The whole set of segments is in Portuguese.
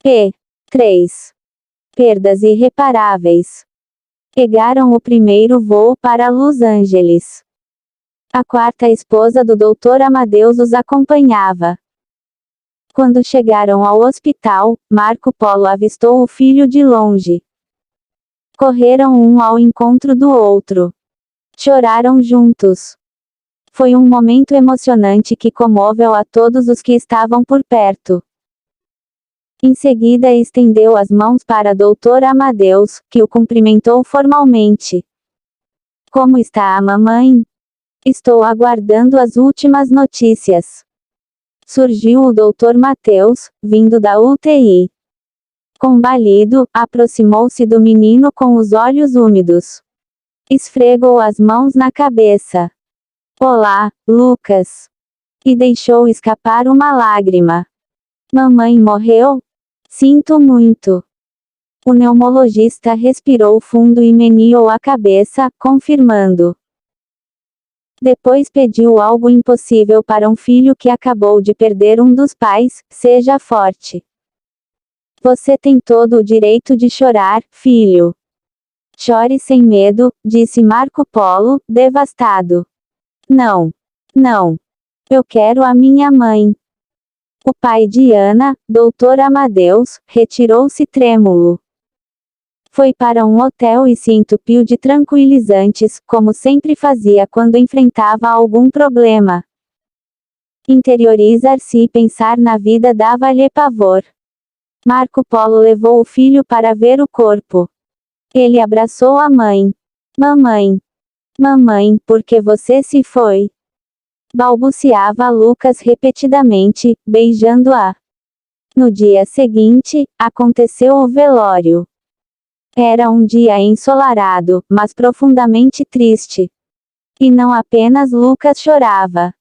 P3. Perdas irreparáveis. Pegaram o primeiro voo para Los Angeles. A quarta esposa do Dr. Amadeus os acompanhava. Quando chegaram ao hospital, Marco Polo avistou o filho de longe. Correram um ao encontro do outro. Choraram juntos. Foi um momento emocionante que comoveu a todos os que estavam por perto. Em seguida estendeu as mãos para Dr. Amadeus, que o cumprimentou formalmente. Como está a mamãe? Estou aguardando as últimas notícias. Surgiu o Dr. Mateus, vindo da UTI. Combalido, aproximou-se do menino com os olhos úmidos. Esfregou as mãos na cabeça. Olá, Lucas. E deixou escapar uma lágrima. Mamãe morreu? Sinto muito. O neumologista respirou fundo e meneou a cabeça, confirmando. Depois pediu algo impossível para um filho que acabou de perder um dos pais: seja forte. Você tem todo o direito de chorar, filho. Chore sem medo, disse Marco Polo, devastado. Não. Não. Eu quero a minha mãe. O pai de Ana, Dr. Amadeus, retirou-se trêmulo. Foi para um hotel e se entupiu de tranquilizantes, como sempre fazia quando enfrentava algum problema. Interiorizar-se e pensar na vida dava-lhe pavor. Marco Polo levou o filho para ver o corpo. Ele abraçou a mãe. Mamãe. Mamãe, por que você se foi? Balbuciava Lucas repetidamente, beijando-a. No dia seguinte, aconteceu o velório. Era um dia ensolarado, mas profundamente triste. E não apenas Lucas chorava.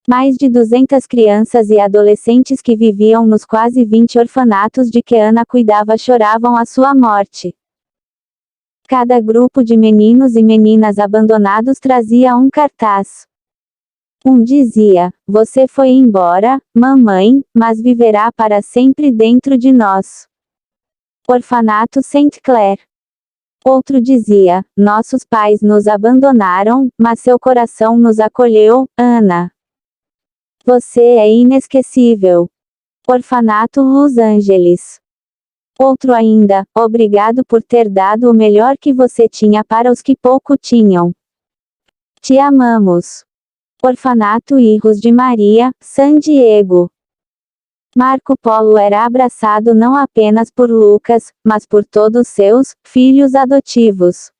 Mais de 200 crianças e adolescentes que viviam nos quase 20 orfanatos de que Ana cuidava choravam a sua morte. Cada grupo de meninos e meninas abandonados trazia um cartaz. Um dizia: você foi embora, mamãe, mas viverá para sempre dentro de nós. Orfanato Saint Clair. Outro dizia: nossos pais nos abandonaram, mas seu coração nos acolheu, Ana. Você é inesquecível. Orfanato Los Angeles. Outro ainda: obrigado por ter dado o melhor que você tinha para os que pouco tinham. Te amamos. Orfanato Hijos de Maria, San Diego. Marco Polo era abraçado não apenas por Lucas, mas por todos seus filhos adotivos.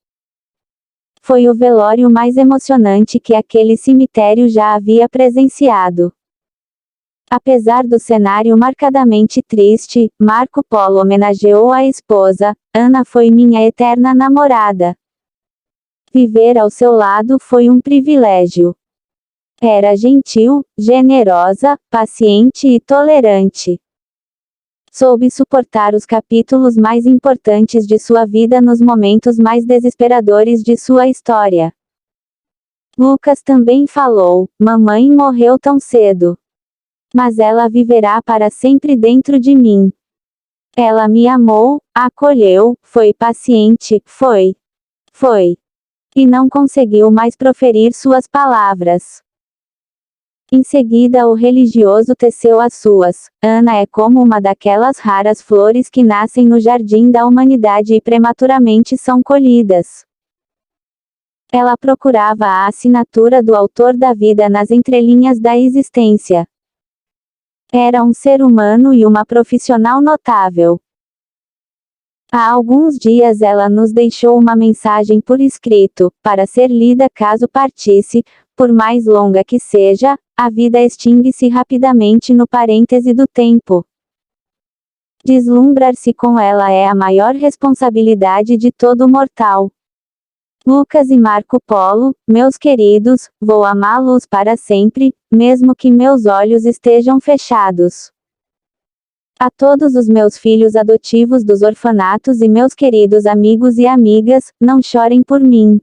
Foi o velório mais emocionante que aquele cemitério já havia presenciado. Apesar do cenário marcadamente triste, Marco Polo homenageou a esposa: Ana foi minha eterna namorada. Viver ao seu lado foi um privilégio. Era gentil, generosa, paciente e tolerante. Soube suportar os capítulos mais importantes de sua vida nos momentos mais desesperadores de sua história. Lucas também falou: mamãe morreu tão cedo. Mas ela viverá para sempre dentro de mim. Ela me amou, acolheu, foi paciente, foi. E não conseguiu mais proferir suas palavras. Em seguida o religioso teceu as suas: Ana é como uma daquelas raras flores que nascem no jardim da humanidade e prematuramente são colhidas. Ela procurava a assinatura do autor da vida nas entrelinhas da existência. Era um ser humano e uma profissional notável. Há alguns dias ela nos deixou uma mensagem por escrito, para ser lida caso partisse. Por mais longa que seja, a vida extingue-se rapidamente no parêntese do tempo. Deslumbrar-se com ela é a maior responsabilidade de todo mortal. Lucas e Marco Polo, meus queridos, vou amá-los para sempre, mesmo que meus olhos estejam fechados. A todos os meus filhos adotivos dos orfanatos e meus queridos amigos e amigas, não chorem por mim.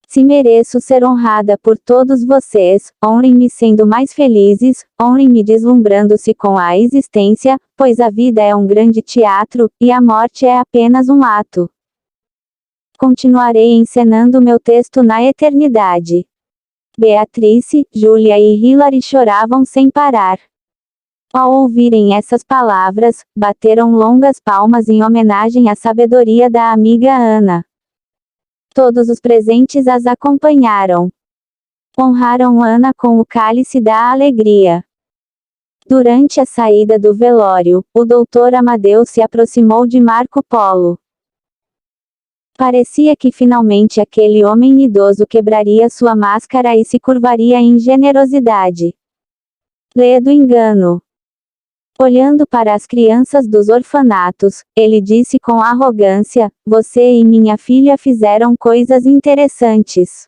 Se mereço ser honrada por todos vocês, honrem-me sendo mais felizes, honrem-me deslumbrando-se com a existência, pois a vida é um grande teatro, e a morte é apenas um ato. Continuarei encenando meu texto na eternidade. Beatrice, Júlia e Hilary choravam sem parar. Ao ouvirem essas palavras, bateram longas palmas em homenagem à sabedoria da amiga Ana. Todos os presentes as acompanharam. Honraram Ana com o cálice da alegria. Durante a saída do velório, o doutor Amadeu se aproximou de Marco Polo. Parecia que finalmente aquele homem idoso quebraria sua máscara e se curvaria em generosidade. Ledo engano. Olhando para as crianças dos orfanatos, ele disse com arrogância: "Você e minha filha fizeram coisas interessantes.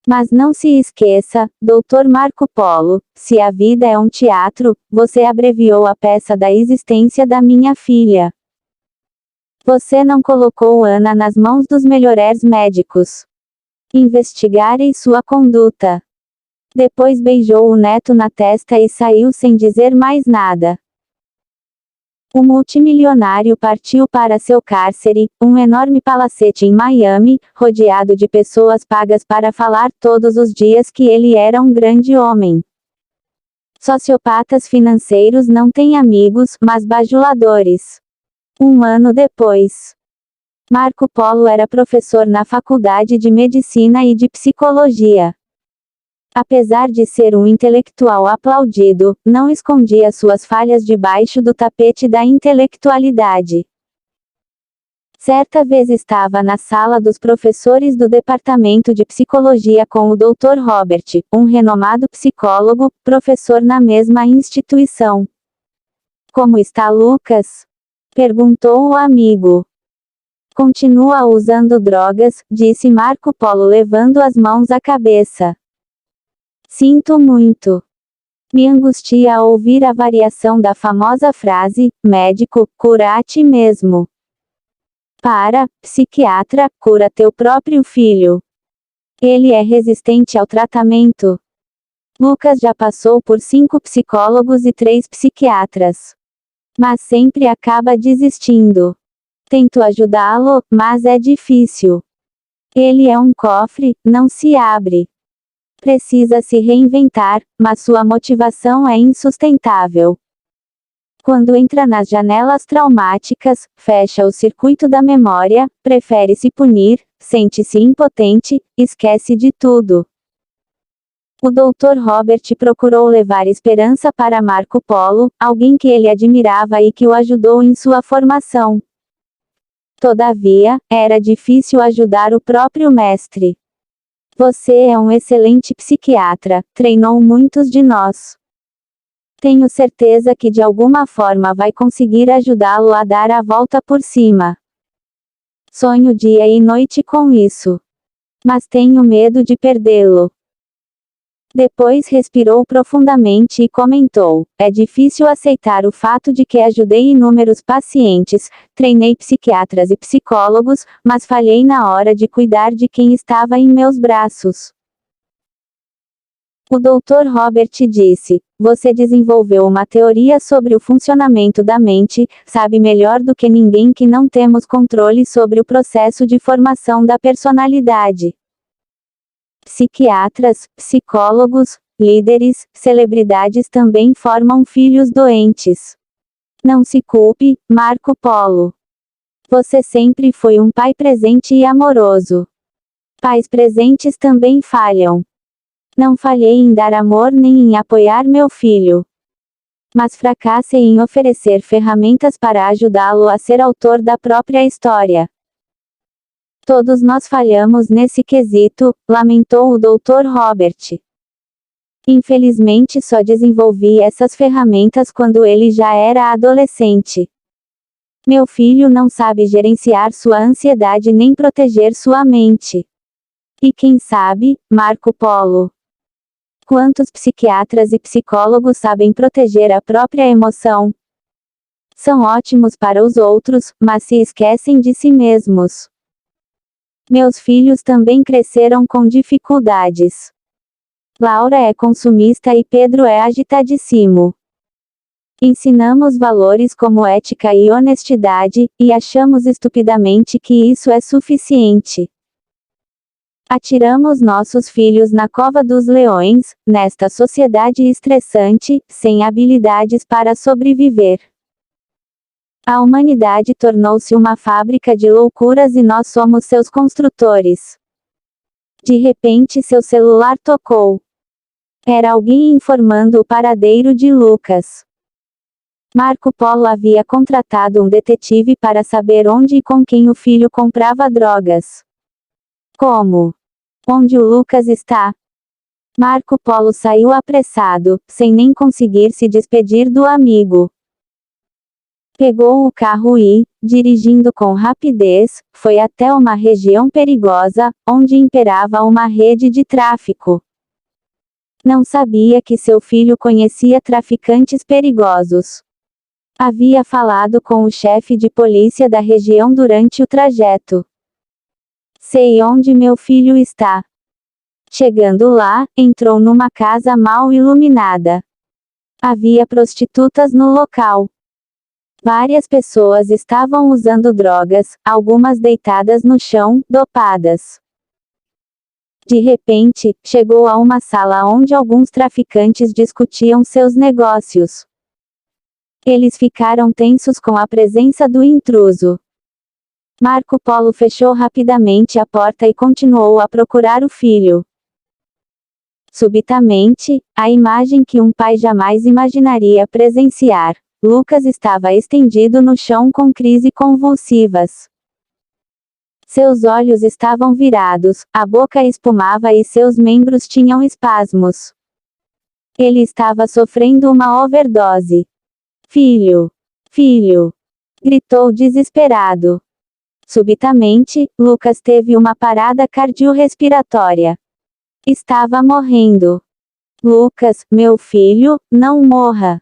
Mas não se esqueça, Dr. Marco Polo, se a vida é um teatro, você abreviou a peça da existência da minha filha. Você não colocou Ana nas mãos dos melhores médicos. Investigarei sua conduta." Depois beijou o neto na testa e saiu sem dizer mais nada. O multimilionário partiu para seu cárcere, um enorme palacete em Miami, rodeado de pessoas pagas para falar todos os dias que ele era um grande homem. Sociopatas financeiros não têm amigos, mas bajuladores. Um ano depois, Marco Polo era professor na Faculdade de Medicina e de Psicologia. Apesar de ser um intelectual aplaudido, não escondia suas falhas debaixo do tapete da intelectualidade. Certa vez estava na sala dos professores do departamento de psicologia com o Dr. Robert, um renomado psicólogo, professor na mesma instituição. "Como está Lucas?" perguntou o amigo. "Continua usando drogas", disse Marco Polo levando as mãos à cabeça. "Sinto muito. Me angustia ao ouvir a variação da famosa frase, médico, cura a ti mesmo. Para, psiquiatra, cura teu próprio filho. Ele é resistente ao tratamento." Lucas já passou por 5 psicólogos e 3 psiquiatras. Mas sempre acaba desistindo. Tento ajudá-lo, mas é difícil. Ele é um cofre, não se abre. Precisa se reinventar, mas sua motivação é insustentável. Quando entra nas janelas traumáticas, fecha o circuito da memória, prefere se punir, sente-se impotente, esquece de tudo. O Dr. Robert procurou levar esperança para Marco Polo, alguém que ele admirava e que o ajudou em sua formação. Todavia, era difícil ajudar o próprio mestre. "Você é um excelente psiquiatra, treinou muitos de nós. Tenho certeza que de alguma forma vai conseguir ajudá-lo a dar a volta por cima. Sonho dia e noite com isso. Mas tenho medo de perdê-lo." Depois respirou profundamente e comentou: "É difícil aceitar o fato de que ajudei inúmeros pacientes, treinei psiquiatras e psicólogos, mas falhei na hora de cuidar de quem estava em meus braços." O Dr. Robert disse: "Você desenvolveu uma teoria sobre o funcionamento da mente, sabe melhor do que ninguém que não temos controle sobre o processo de formação da personalidade. Psiquiatras, psicólogos, líderes, celebridades também formam filhos doentes. Não se culpe, Marco Polo. Você sempre foi um pai presente e amoroso. Pais presentes também falham. Não falhei em dar amor nem em apoiar meu filho. Mas fracassei em oferecer ferramentas para ajudá-lo a ser autor da própria história. Todos nós falhamos nesse quesito", lamentou o Dr. Robert. "Infelizmente só desenvolvi essas ferramentas quando ele já era adolescente. Meu filho não sabe gerenciar sua ansiedade nem proteger sua mente. E quem sabe, Marco Polo? Quantos psiquiatras e psicólogos sabem proteger a própria emoção? São ótimos para os outros, mas se esquecem de si mesmos. Meus filhos também cresceram com dificuldades. Laura é consumista e Pedro é agitadíssimo. Ensinamos valores como ética e honestidade, e achamos estupidamente que isso é suficiente. Atiramos nossos filhos na cova dos leões, nesta sociedade estressante, sem habilidades para sobreviver. A humanidade tornou-se uma fábrica de loucuras e nós somos seus construtores. De repente seu celular tocou. Era alguém informando o paradeiro de Lucas. Marco Polo havia contratado um detetive para saber onde e com quem o filho comprava drogas. Como? Onde o Lucas está? Marco Polo saiu apressado, sem nem conseguir se despedir do amigo. Pegou o carro e, dirigindo com rapidez, foi até uma região perigosa, onde imperava uma rede de tráfico. Não sabia que seu filho conhecia traficantes perigosos. Havia falado com o chefe de polícia da região durante o trajeto. Sei onde meu filho está. Chegando lá, entrou numa casa mal iluminada. Havia prostitutas no local. Várias pessoas estavam usando drogas, algumas deitadas no chão, dopadas. De repente, chegou a uma sala onde alguns traficantes discutiam seus negócios. Eles ficaram tensos com a presença do intruso. Marco Polo fechou rapidamente a porta e continuou a procurar o filho. Subitamente, a imagem que um pai jamais imaginaria presenciar. Lucas estava estendido no chão com crises convulsivas. Seus olhos estavam virados, a boca espumava e seus membros tinham espasmos. Ele estava sofrendo uma overdose. Filho! Filho! Gritou desesperado. Subitamente, Lucas teve uma parada cardiorrespiratória. Estava morrendo. Lucas, meu filho, não morra!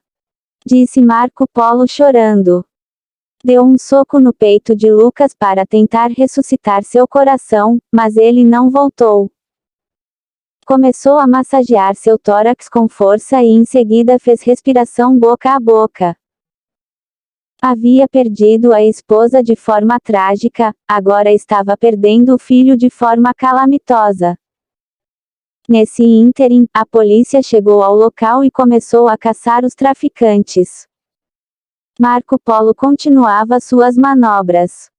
Disse Marco Polo chorando. Deu um soco no peito de Lucas para tentar ressuscitar seu coração, mas ele não voltou. Começou a massagear seu tórax com força e em seguida fez respiração boca a boca. Havia perdido a esposa de forma trágica, agora estava perdendo o filho de forma calamitosa. Nesse ínterim, a polícia chegou ao local e começou a caçar os traficantes. Marco Polo continuava suas manobras.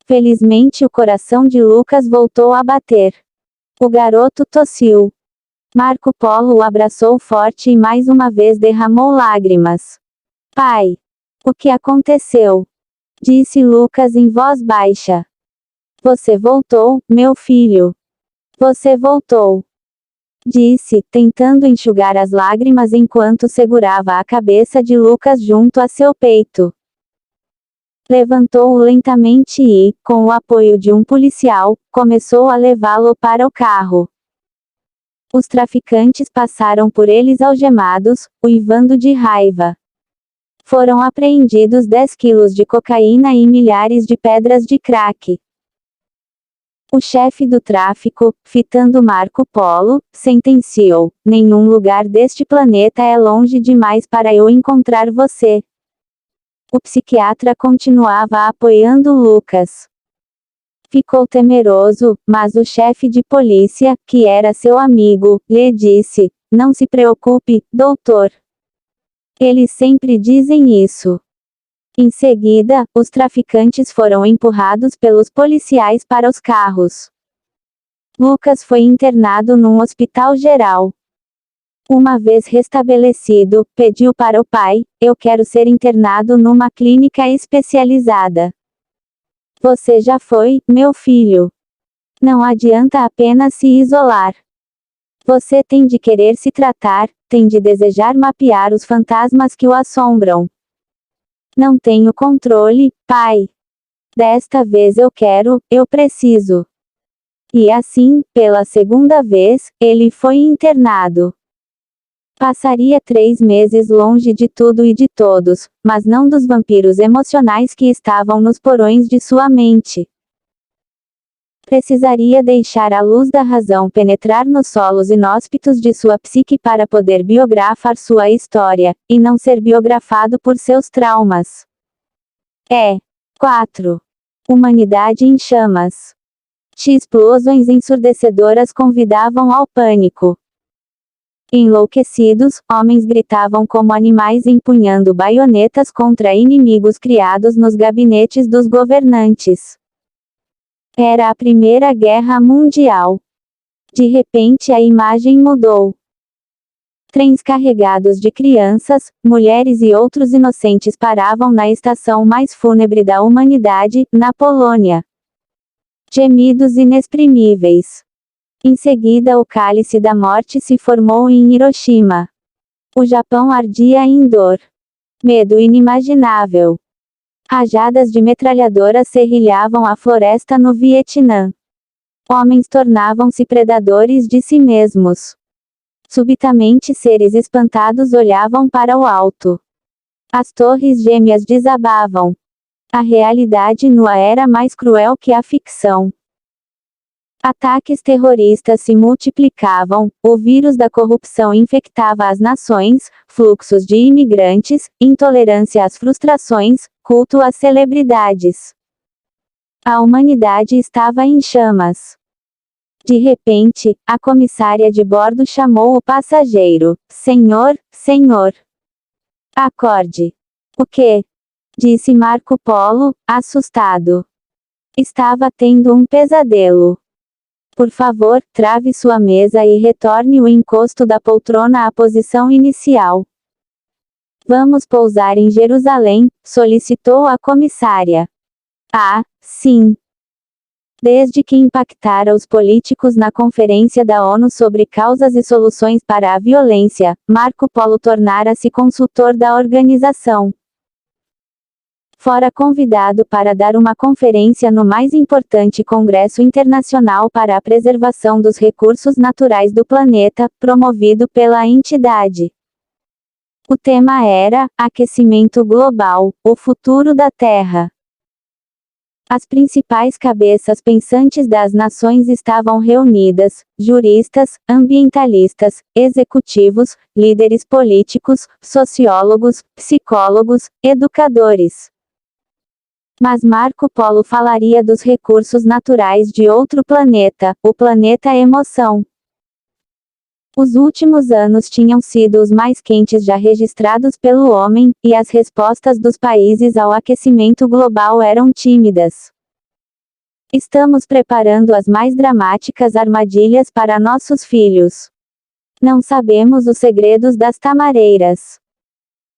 Felizmente o coração de Lucas voltou a bater. O garoto tossiu. Marco Polo o abraçou forte e mais uma vez derramou lágrimas. Pai! O que aconteceu? Disse Lucas em voz baixa. Você voltou, meu filho. Você voltou. Disse, tentando enxugar as lágrimas enquanto segurava a cabeça de Lucas junto a seu peito. Levantou-o lentamente e, com o apoio de um policial, começou a levá-lo para o carro. Os traficantes passaram por eles algemados, uivando de raiva. Foram apreendidos 10 quilos de cocaína e milhares de pedras de crack. O chefe do tráfico, fitando Marco Polo, sentenciou: nenhum lugar deste planeta é longe demais para eu encontrar você. O psiquiatra continuava apoiando Lucas. Ficou temeroso, mas o chefe de polícia, que era seu amigo, lhe disse: não se preocupe, doutor. Eles sempre dizem isso. Em seguida, os traficantes foram empurrados pelos policiais para os carros. Lucas foi internado num hospital geral. Uma vez restabelecido, pediu para o pai: eu quero ser internado numa clínica especializada. Você já foi, meu filho. Não adianta apenas se isolar. Você tem de querer se tratar, tem de desejar mapear os fantasmas que o assombram. Não tenho controle, pai. Desta vez eu quero, eu preciso. E assim, pela segunda vez, ele foi internado. Passaria 3 meses longe de tudo e de todos, mas não dos vampiros emocionais que estavam nos porões de sua mente. Precisaria deixar a luz da razão penetrar nos solos inóspitos de sua psique para poder biografar sua história, e não ser biografado por seus traumas. 4. Humanidade em chamas. Explosões ensurdecedoras convidavam ao pânico. Enlouquecidos, homens gritavam como animais empunhando baionetas contra inimigos criados nos gabinetes dos governantes. Era a Primeira Guerra Mundial. De repente a imagem mudou. Trens carregados de crianças, mulheres e outros inocentes paravam na estação mais fúnebre da humanidade, na Polônia. Gemidos inexprimíveis. Em seguida o cálice da morte se formou em Hiroshima. O Japão ardia em dor. Medo inimaginável. Rajadas de metralhadoras serrilhavam a floresta no Vietnã. Homens tornavam-se predadores de si mesmos. Subitamente seres espantados olhavam para o alto. As torres gêmeas desabavam. A realidade nua era mais cruel que a ficção. Ataques terroristas se multiplicavam, o vírus da corrupção infectava as nações, fluxos de imigrantes, intolerância às frustrações, culto às celebridades. A humanidade estava em chamas. De repente, a comissária de bordo chamou o passageiro. Senhor, senhor. Acorde. O quê? Disse Marco Polo, assustado. Estava tendo um pesadelo. Por favor, trave sua mesa e retorne o encosto da poltrona à posição inicial. Vamos pousar em Jerusalém, solicitou a comissária. Ah, sim. Desde que impactara os políticos na Conferência da ONU sobre causas e soluções para a violência, Marco Polo tornara-se consultor da organização. Fora convidado para dar uma conferência no mais importante Congresso Internacional para a Preservação dos Recursos Naturais do Planeta, promovido pela entidade. O tema era Aquecimento Global, o futuro da Terra. As principais cabeças pensantes das nações estavam reunidas: juristas, ambientalistas, executivos, líderes políticos, sociólogos, psicólogos, educadores. Mas Marco Polo falaria dos recursos naturais de outro planeta, o planeta Emoção. Os últimos anos tinham sido os mais quentes já registrados pelo homem, e as respostas dos países ao aquecimento global eram tímidas. Estamos preparando as mais dramáticas armadilhas para nossos filhos. Não sabemos os segredos das tamareiras.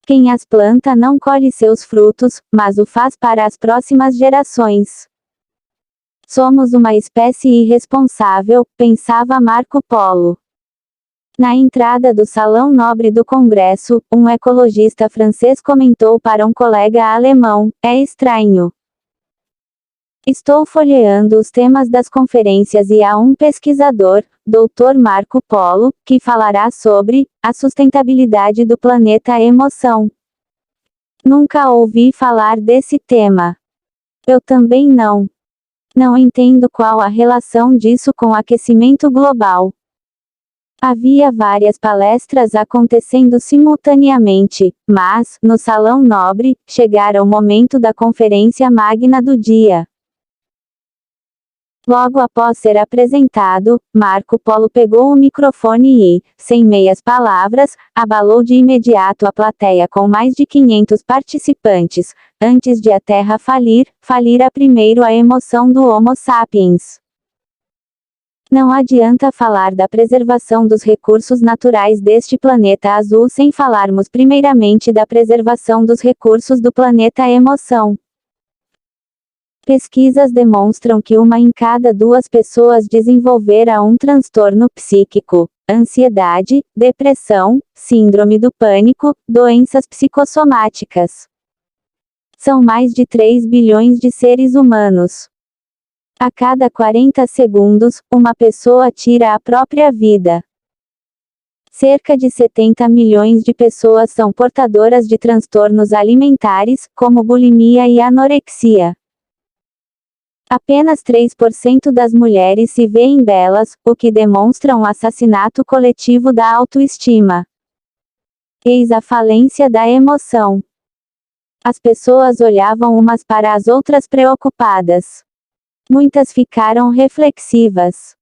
Quem as planta não colhe seus frutos, mas o faz para as próximas gerações. Somos uma espécie irresponsável, pensava Marco Polo. Na entrada do Salão Nobre do Congresso, um ecologista francês comentou para um colega alemão: é estranho. Estou folheando os temas das conferências e há um pesquisador, Dr. Marco Polo, que falará sobre a sustentabilidade do planeta Emoção. Nunca ouvi falar desse tema. Eu também não. Não entendo qual a relação disso com o aquecimento global. Havia várias palestras acontecendo simultaneamente, mas, no Salão Nobre, chegara o momento da conferência magna do dia. Logo após ser apresentado, Marco Polo pegou o microfone e, sem meias palavras, abalou de imediato a plateia com mais de 500 participantes. Antes de a Terra falir, falira primeiro a emoção do Homo sapiens. Não adianta falar da preservação dos recursos naturais deste planeta azul sem falarmos primeiramente da preservação dos recursos do planeta Emoção. Pesquisas demonstram que 1 em cada 2 pessoas desenvolverá um transtorno psíquico, ansiedade, depressão, síndrome do pânico, doenças psicossomáticas. São mais de 3 bilhões de seres humanos. A cada 40 segundos, uma pessoa tira a própria vida. Cerca de 70 milhões de pessoas são portadoras de transtornos alimentares, como bulimia e anorexia. Apenas 3% das mulheres se veem belas, o que demonstra um assassinato coletivo da autoestima. Eis a falência da emoção. As pessoas olhavam umas para as outras preocupadas. Muitas ficaram reflexivas.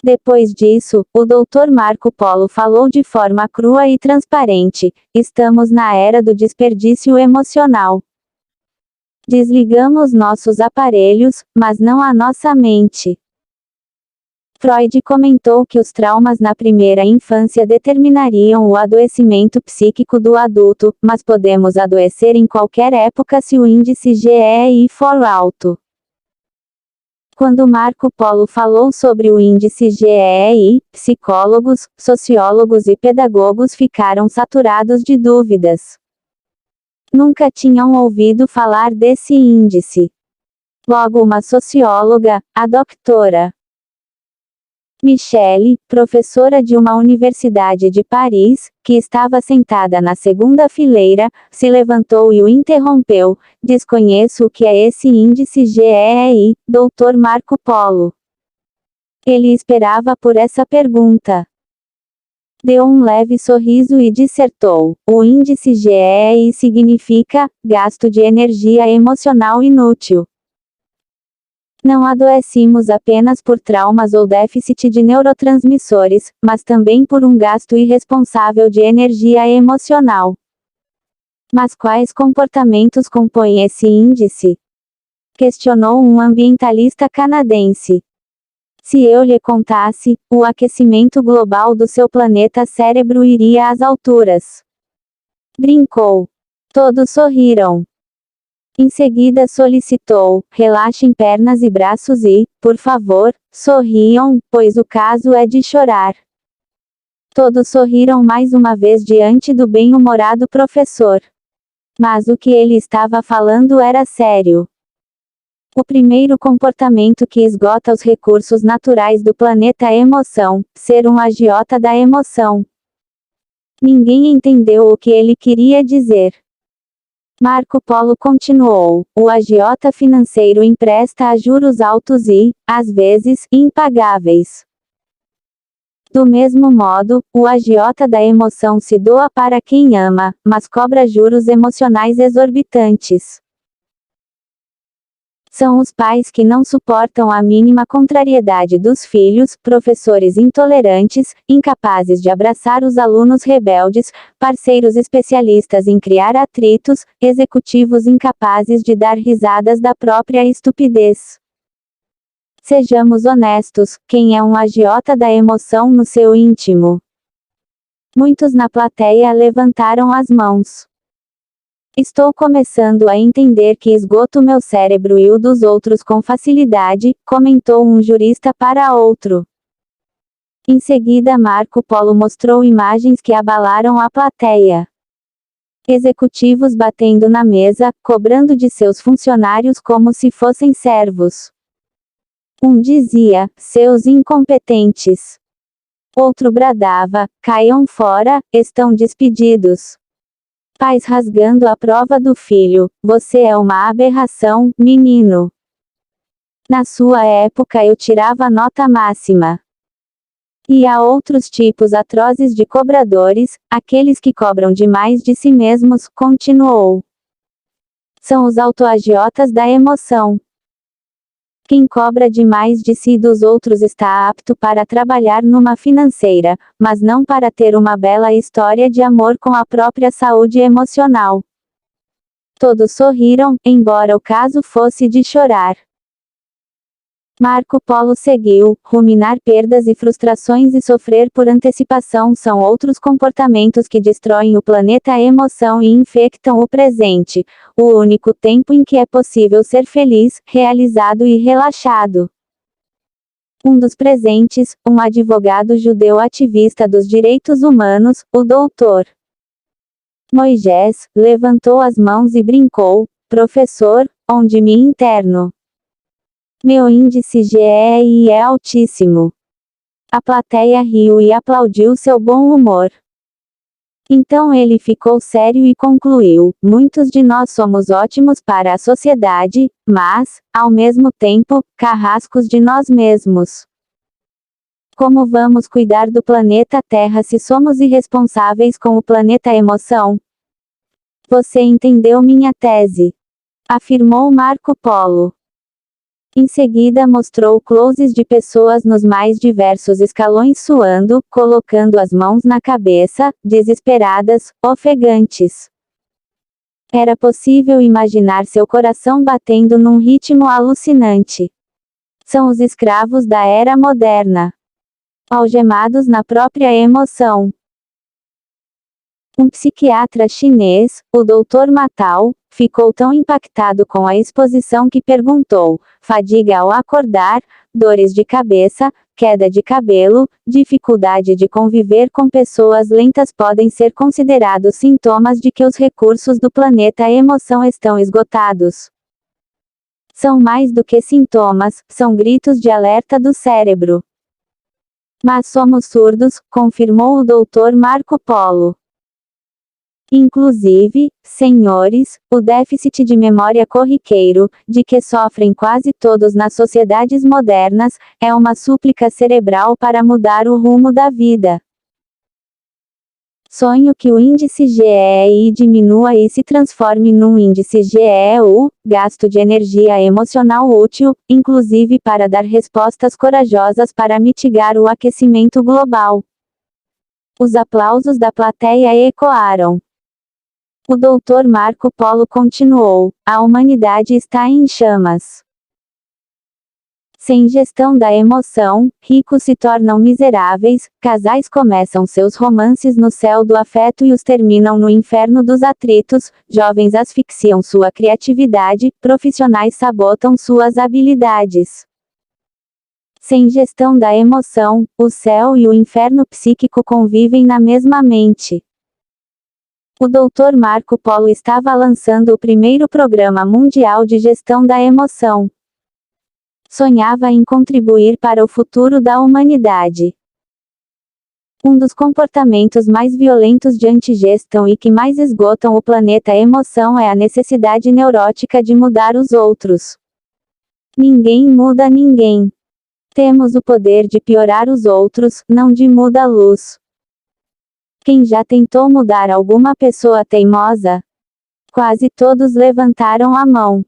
Depois disso, o Dr. Marco Polo falou de forma crua e transparente: estamos na era do desperdício emocional. Desligamos nossos aparelhos, mas não a nossa mente. Freud comentou que os traumas na primeira infância determinariam o adoecimento psíquico do adulto, mas podemos adoecer em qualquer época se o índice GEI for alto. Quando Marco Polo falou sobre o índice GEI, psicólogos, sociólogos e pedagogos ficaram saturados de dúvidas. Nunca tinham ouvido falar desse índice. Logo uma socióloga, a doutora Michelle, professora de uma universidade de Paris, que estava sentada na segunda fileira, se levantou e o interrompeu: desconheço o que é esse índice GEI, Dr. Marco Polo. Ele esperava por essa pergunta. Deu um leve sorriso e dissertou: o índice GEI significa gasto de energia emocional inútil. Não adoecemos apenas por traumas ou déficit de neurotransmissores, mas também por um gasto irresponsável de energia emocional. Mas quais comportamentos compõem esse índice? Questionou um ambientalista canadense. Se eu lhe contasse, o aquecimento global do seu planeta cérebro iria às alturas. Brincou. Todos sorriram. Em seguida solicitou: relaxem pernas e braços e, por favor, sorriam, pois o caso é de chorar. Todos sorriram mais uma vez diante do bem-humorado professor. Mas o que ele estava falando era sério. O primeiro comportamento que esgota os recursos naturais do planeta é a emoção, ser um agiota da emoção. Ninguém entendeu o que ele queria dizer. Marco Polo continuou: o agiota financeiro empresta a juros altos e, às vezes, impagáveis. Do mesmo modo, o agiota da emoção se doa para quem ama, mas cobra juros emocionais exorbitantes. São os pais que não suportam a mínima contrariedade dos filhos, professores intolerantes, incapazes de abraçar os alunos rebeldes, parceiros especialistas em criar atritos, executivos incapazes de dar risadas da própria estupidez. Sejamos honestos, quem é um agiota da emoção no seu íntimo? Muitos na plateia levantaram as mãos. Estou começando a entender que esgoto meu cérebro e o dos outros com facilidade, comentou um jurista para outro. Em seguida Marco Polo mostrou imagens que abalaram a plateia. Executivos batendo na mesa, cobrando de seus funcionários como se fossem servos. Um dizia: seus incompetentes. Outro bradava: caiam fora, estão despedidos. Pais rasgando a prova do filho: você é uma aberração, menino. Na sua época eu tirava nota máxima. E há outros tipos atrozes de cobradores, aqueles que cobram demais de si mesmos, continuou. São os autoagiotas da emoção. Quem cobra demais de si e dos outros está apto para trabalhar numa financeira, mas não para ter uma bela história de amor com a própria saúde emocional. Todos sorriram, embora o caso fosse de chorar. Marco Polo seguiu: ruminar perdas e frustrações e sofrer por antecipação são outros comportamentos que destroem o planeta emoção e infectam o presente, o único tempo em que é possível ser feliz, realizado e relaxado. Um dos presentes, um advogado judeu ativista dos direitos humanos, o Dr. Moisés, levantou as mãos e brincou: professor, onde me interno? Meu índice GEI é altíssimo. A plateia riu e aplaudiu seu bom humor. Então ele ficou sério e concluiu: muitos de nós somos ótimos para a sociedade, mas, ao mesmo tempo, carrascos de nós mesmos. Como vamos cuidar do planeta Terra se somos irresponsáveis com o planeta Emoção? Você entendeu minha tese? Afirmou Marco Polo. Em seguida mostrou closes de pessoas nos mais diversos escalões suando, colocando as mãos na cabeça, desesperadas, ofegantes. Era possível imaginar seu coração batendo num ritmo alucinante. São os escravos da era moderna. Algemados na própria emoção. Um psiquiatra chinês, o Dr. Matao, ficou tão impactado com a exposição que perguntou: fadiga ao acordar, dores de cabeça, queda de cabelo, dificuldade de conviver com pessoas lentas podem ser considerados sintomas de que os recursos do planeta emoção estão esgotados. São mais do que sintomas, são gritos de alerta do cérebro. Mas somos surdos, confirmou o Dr. Marco Polo. Inclusive, senhores, o déficit de memória corriqueiro, de que sofrem quase todos nas sociedades modernas, é uma súplica cerebral para mudar o rumo da vida. Sonho que o índice GEI diminua e se transforme num índice GEU, gasto de energia emocional útil, inclusive para dar respostas corajosas para mitigar o aquecimento global. Os aplausos da plateia ecoaram. O Dr. Marco Polo continuou: a humanidade está em chamas. Sem gestão da emoção, ricos se tornam miseráveis, casais começam seus romances no céu do afeto e os terminam no inferno dos atritos, jovens asfixiam sua criatividade, profissionais sabotam suas habilidades. Sem gestão da emoção, o céu e o inferno psíquico convivem na mesma mente. O Dr. Marco Polo estava lançando o primeiro programa mundial de gestão da emoção. Sonhava em contribuir para o futuro da humanidade. Um dos comportamentos mais violentos de antigestão e que mais esgotam o planeta emoção é a necessidade neurótica de mudar os outros. Ninguém muda ninguém. Temos o poder de piorar os outros, não de muda-los. Quem já tentou mudar alguma pessoa teimosa? Quase todos levantaram a mão.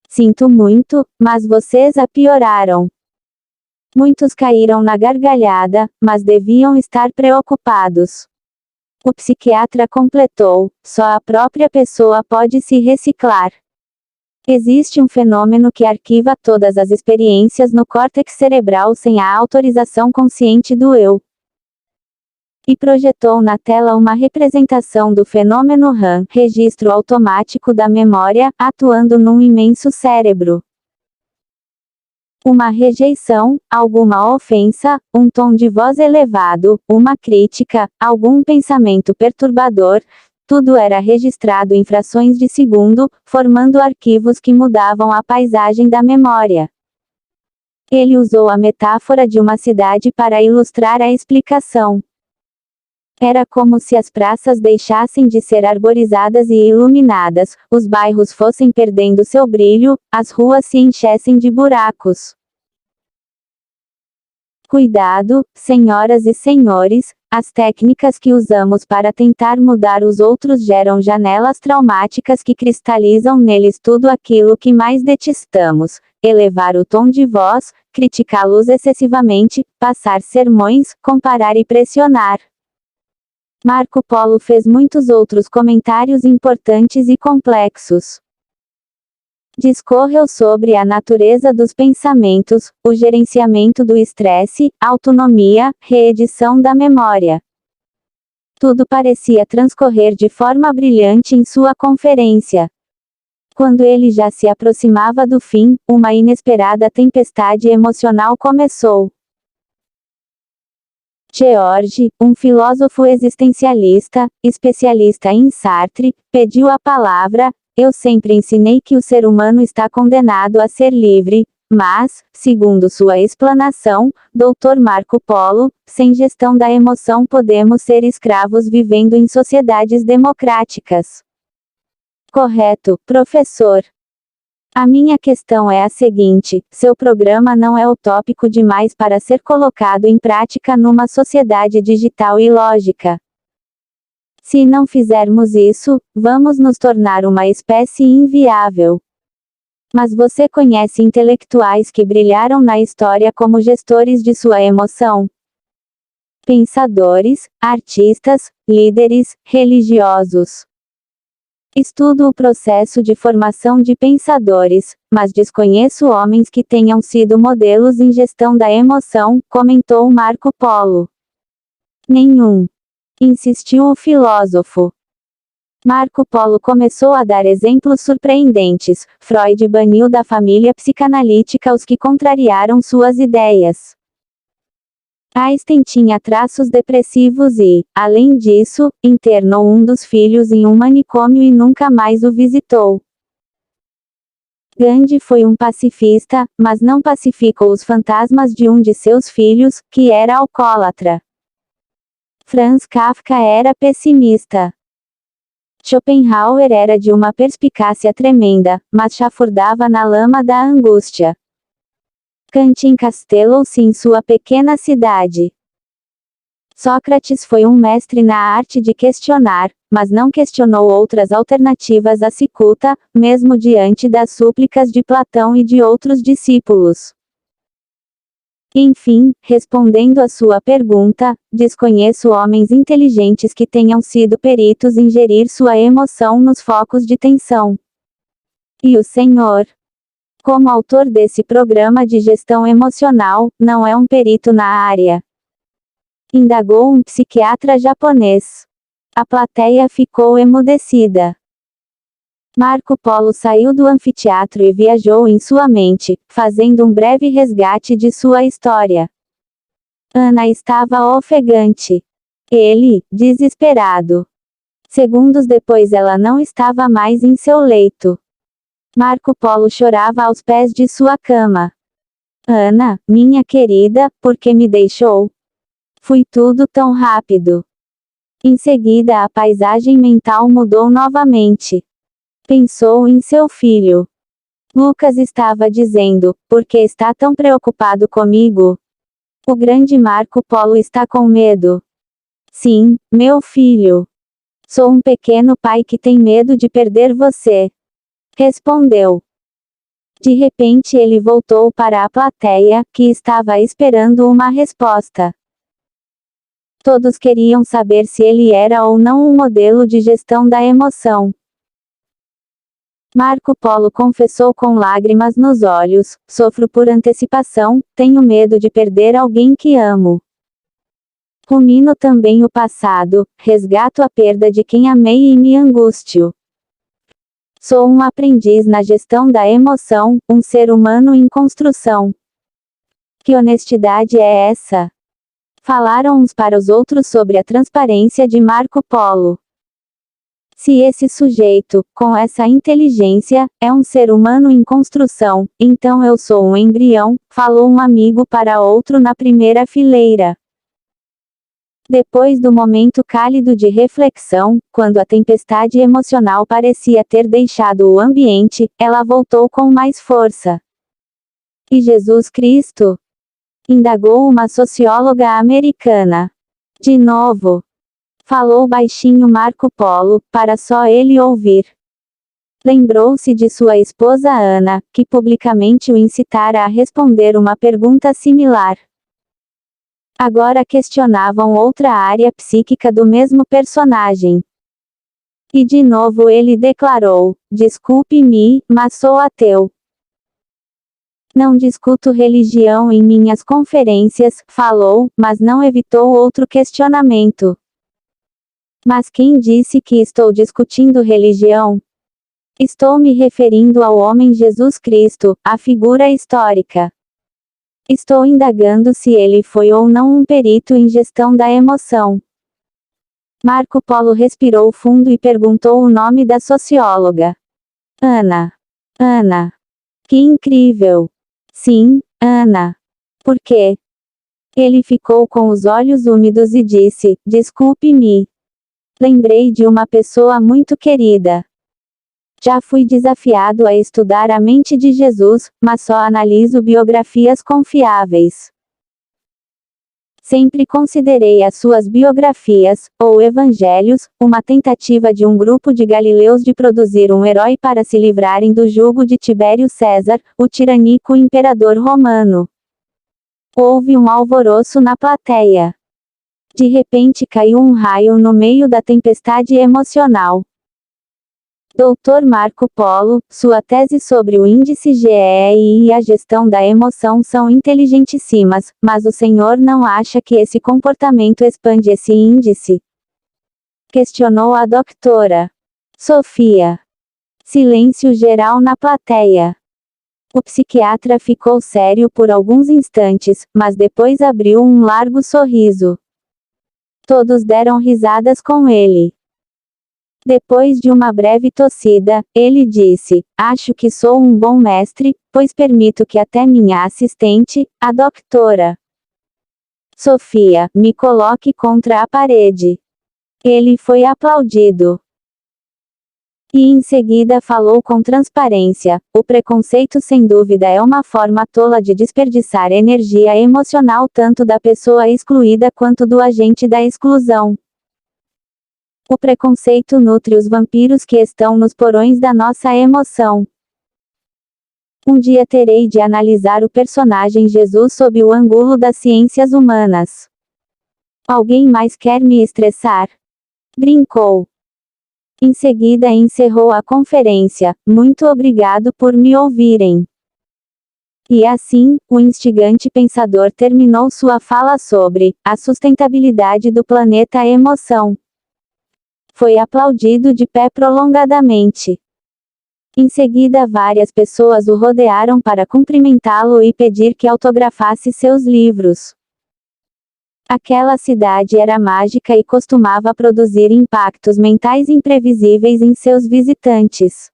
Sinto muito, mas vocês a pioraram. Muitos caíram na gargalhada, mas deviam estar preocupados. O psiquiatra completou: só a própria pessoa pode se reciclar. Existe um fenômeno que arquiva todas as experiências no córtex cerebral sem a autorização consciente do eu. E projetou na tela uma representação do fenômeno RAM, registro automático da memória, atuando num imenso cérebro. Uma rejeição, alguma ofensa, um tom de voz elevado, uma crítica, algum pensamento perturbador, tudo era registrado em frações de segundo, formando arquivos que mudavam a paisagem da memória. Ele usou a metáfora de uma cidade para ilustrar a explicação. Era como se as praças deixassem de ser arborizadas e iluminadas, os bairros fossem perdendo seu brilho, as ruas se enchessem de buracos. Cuidado, senhoras e senhores, as técnicas que usamos para tentar mudar os outros geram janelas traumáticas que cristalizam neles tudo aquilo que mais detestamos: elevar o tom de voz, criticá-los excessivamente, passar sermões, comparar e pressionar. Marco Polo fez muitos outros comentários importantes e complexos. Discorreu sobre a natureza dos pensamentos, o gerenciamento do estresse, autonomia, reedição da memória. Tudo parecia transcorrer de forma brilhante em sua conferência. Quando ele já se aproximava do fim, uma inesperada tempestade emocional começou. George, um filósofo existencialista, especialista em Sartre, pediu a palavra. Eu sempre ensinei que o ser humano está condenado a ser livre, mas, segundo sua explanação, Dr. Marco Polo, sem gestão da emoção podemos ser escravos vivendo em sociedades democráticas. Correto, professor. A minha questão é a seguinte: seu programa não é utópico demais para ser colocado em prática numa sociedade digital e lógica. Se não fizermos isso, vamos nos tornar uma espécie inviável. Mas você conhece intelectuais que brilharam na história como gestores de sua emoção? Pensadores, artistas, líderes, religiosos. Estudo o processo de formação de pensadores, mas desconheço homens que tenham sido modelos em gestão da emoção, comentou Marco Polo. Nenhum. Insistiu o filósofo. Marco Polo começou a dar exemplos surpreendentes. Freud baniu da família psicanalítica os que contrariaram suas ideias. Einstein tinha traços depressivos e, além disso, internou um dos filhos em um manicômio e nunca mais o visitou. Gandhi foi um pacifista, mas não pacificou os fantasmas de um de seus filhos, que era alcoólatra. Franz Kafka era pessimista. Schopenhauer era de uma perspicácia tremenda, mas chafurdava na lama da angústia. Kant encastelou-se em sua pequena cidade. Sócrates foi um mestre na arte de questionar, mas não questionou outras alternativas à cicuta, mesmo diante das súplicas de Platão e de outros discípulos. Enfim, respondendo à sua pergunta, desconheço homens inteligentes que tenham sido peritos em gerir sua emoção nos focos de tensão. E o senhor, como autor desse programa de gestão emocional, não é um perito na área? Indagou um psiquiatra japonês. A plateia ficou emudecida. Marco Polo saiu do anfiteatro e viajou em sua mente, fazendo um breve resgate de sua história. Ana estava ofegante. Ele, desesperado. Segundos depois ela não estava mais em seu leito. Marco Polo chorava aos pés de sua cama. Ana, minha querida, por que me deixou? Foi tudo tão rápido. Em seguida a paisagem mental mudou novamente. Pensou em seu filho. Lucas estava dizendo, por que está tão preocupado comigo? O grande Marco Polo está com medo. Sim, meu filho. Sou um pequeno pai que tem medo de perder você. Respondeu. De repente ele voltou para a plateia, que estava esperando uma resposta. Todos queriam saber se ele era ou não um modelo de gestão da emoção. Marco Polo confessou com lágrimas nos olhos: sofro por antecipação, tenho medo de perder alguém que amo. Rumino também o passado, resgato a perda de quem amei e me angustio. Sou um aprendiz na gestão da emoção, um ser humano em construção. Que honestidade é essa? Falaram uns para os outros sobre a transparência de Marco Polo. Se esse sujeito, com essa inteligência, é um ser humano em construção, então eu sou um embrião, falou um amigo para outro na primeira fileira. Depois do momento cálido de reflexão, quando a tempestade emocional parecia ter deixado o ambiente, ela voltou com mais força. E Jesus Cristo? Indagou uma socióloga americana. De novo. Falou baixinho Marco Polo, para só ele ouvir. Lembrou-se de sua esposa Ana, que publicamente o incitara a responder uma pergunta similar. Agora questionavam outra área psíquica do mesmo personagem. E de novo ele declarou: desculpe-me, mas sou ateu. Não discuto religião em minhas conferências, falou, mas não evitou outro questionamento. Mas quem disse que estou discutindo religião? Estou me referindo ao homem Jesus Cristo, a figura histórica. Estou indagando se ele foi ou não um perito em gestão da emoção. Marco Polo respirou fundo e perguntou o nome da socióloga. Ana. Ana. Que incrível! Sim, Ana. Por quê? Ele ficou com os olhos úmidos e disse: desculpe-me. Lembrei de uma pessoa muito querida. Já fui desafiado a estudar a mente de Jesus, mas só analiso biografias confiáveis. Sempre considerei as suas biografias, ou evangelhos, uma tentativa de um grupo de galileus de produzir um herói para se livrarem do jugo de Tibério César, o tirânico imperador romano. Houve um alvoroço na plateia. De repente caiu um raio no meio da tempestade emocional. Dr. Marco Polo, sua tese sobre o índice GEI e a gestão da emoção são inteligentíssimas, mas o senhor não acha que esse comportamento expande esse índice? Questionou a doutora Sofia. Silêncio geral na plateia. O psiquiatra ficou sério por alguns instantes, mas depois abriu um largo sorriso. Todos deram risadas com ele. Depois de uma breve tossida, ele disse: acho que sou um bom mestre, pois permito que até minha assistente, a doutora Sofia, me coloque contra a parede. Ele foi aplaudido. E em seguida falou com transparência: o preconceito sem dúvida é uma forma tola de desperdiçar energia emocional tanto da pessoa excluída quanto do agente da exclusão. O preconceito nutre os vampiros que estão nos porões da nossa emoção. Um dia terei de analisar o personagem Jesus sob o ângulo das ciências humanas. Alguém mais quer me estressar? Brincou. Em seguida encerrou a conferência: muito obrigado por me ouvirem. E assim, o instigante pensador terminou sua fala sobre a sustentabilidade do planeta emoção. Foi aplaudido de pé prolongadamente. Em seguida várias pessoas o rodearam para cumprimentá-lo e pedir que autografasse seus livros. Aquela cidade era mágica e costumava produzir impactos mentais imprevisíveis em seus visitantes.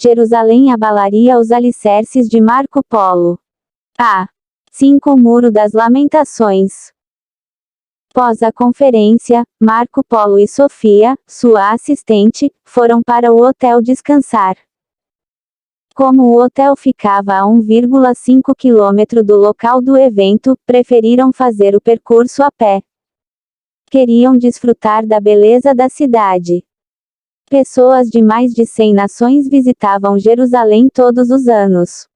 Jerusalém abalaria os alicerces de Marco Polo. 5 Muro das Lamentações. Após a conferência, Marco Polo e Sofia, sua assistente, foram para o hotel descansar. Como o hotel ficava a 1,5 km do local do evento, preferiram fazer o percurso a pé. Queriam desfrutar da beleza da cidade. Pessoas de mais de 100 nações visitavam Jerusalém todos os anos.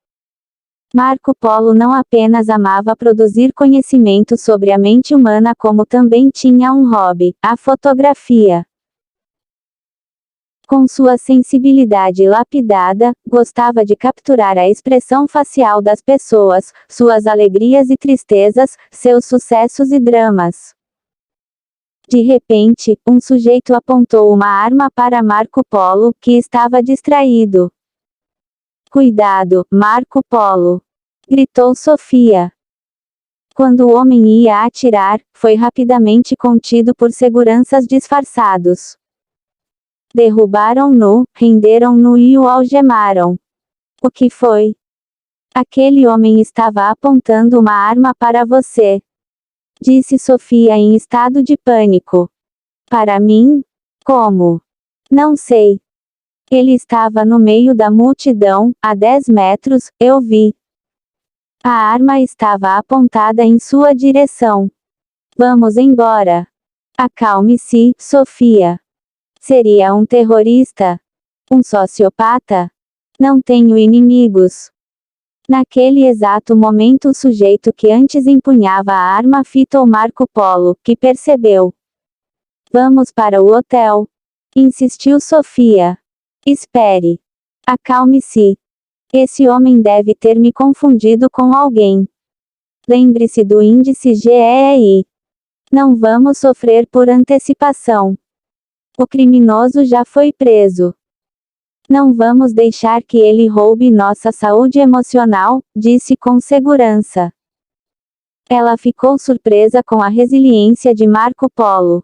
Marco Polo não apenas amava produzir conhecimento sobre a mente humana, como também tinha um hobby: a fotografia. Com sua sensibilidade lapidada, gostava de capturar a expressão facial das pessoas, suas alegrias e tristezas, seus sucessos e dramas. De repente, um sujeito apontou uma arma para Marco Polo, que estava distraído. Cuidado, Marco Polo! Gritou Sofia. Quando o homem ia atirar, foi rapidamente contido por seguranças disfarçados. Derrubaram-no, renderam-no e o algemaram. O que foi? Aquele homem estava apontando uma arma para você. Disse Sofia em estado de pânico. Para mim? Como? Não sei. Ele estava no meio da multidão, a 10 metros, eu vi. A arma estava apontada em sua direção. Vamos embora. Acalme-se, Sofia. Seria um terrorista? Um sociopata? Não tenho inimigos. Naquele exato momento o sujeito que antes empunhava a arma fitou Marco Polo, que percebeu. Vamos para o hotel. Insistiu Sofia. Espere. Acalme-se. Esse homem deve ter me confundido com alguém. Lembre-se do índice GEI. Não vamos sofrer por antecipação. O criminoso já foi preso. Não vamos deixar que ele roube nossa saúde emocional, disse com segurança. Ela ficou surpresa com a resiliência de Marco Polo.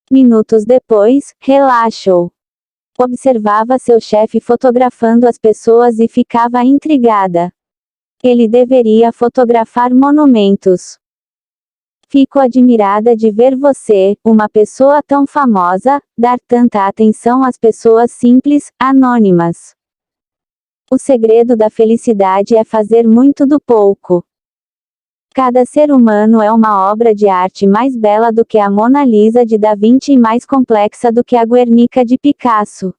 Minutos depois, relaxou. Observava seu chefe fotografando as pessoas e ficava intrigada. Ele deveria fotografar monumentos. Fico admirada de ver você, uma pessoa tão famosa, dar tanta atenção às pessoas simples, anônimas. O segredo da felicidade é fazer muito do pouco. Cada ser humano é uma obra de arte mais bela do que a Mona Lisa de Da Vinci e mais complexa do que a Guernica de Picasso.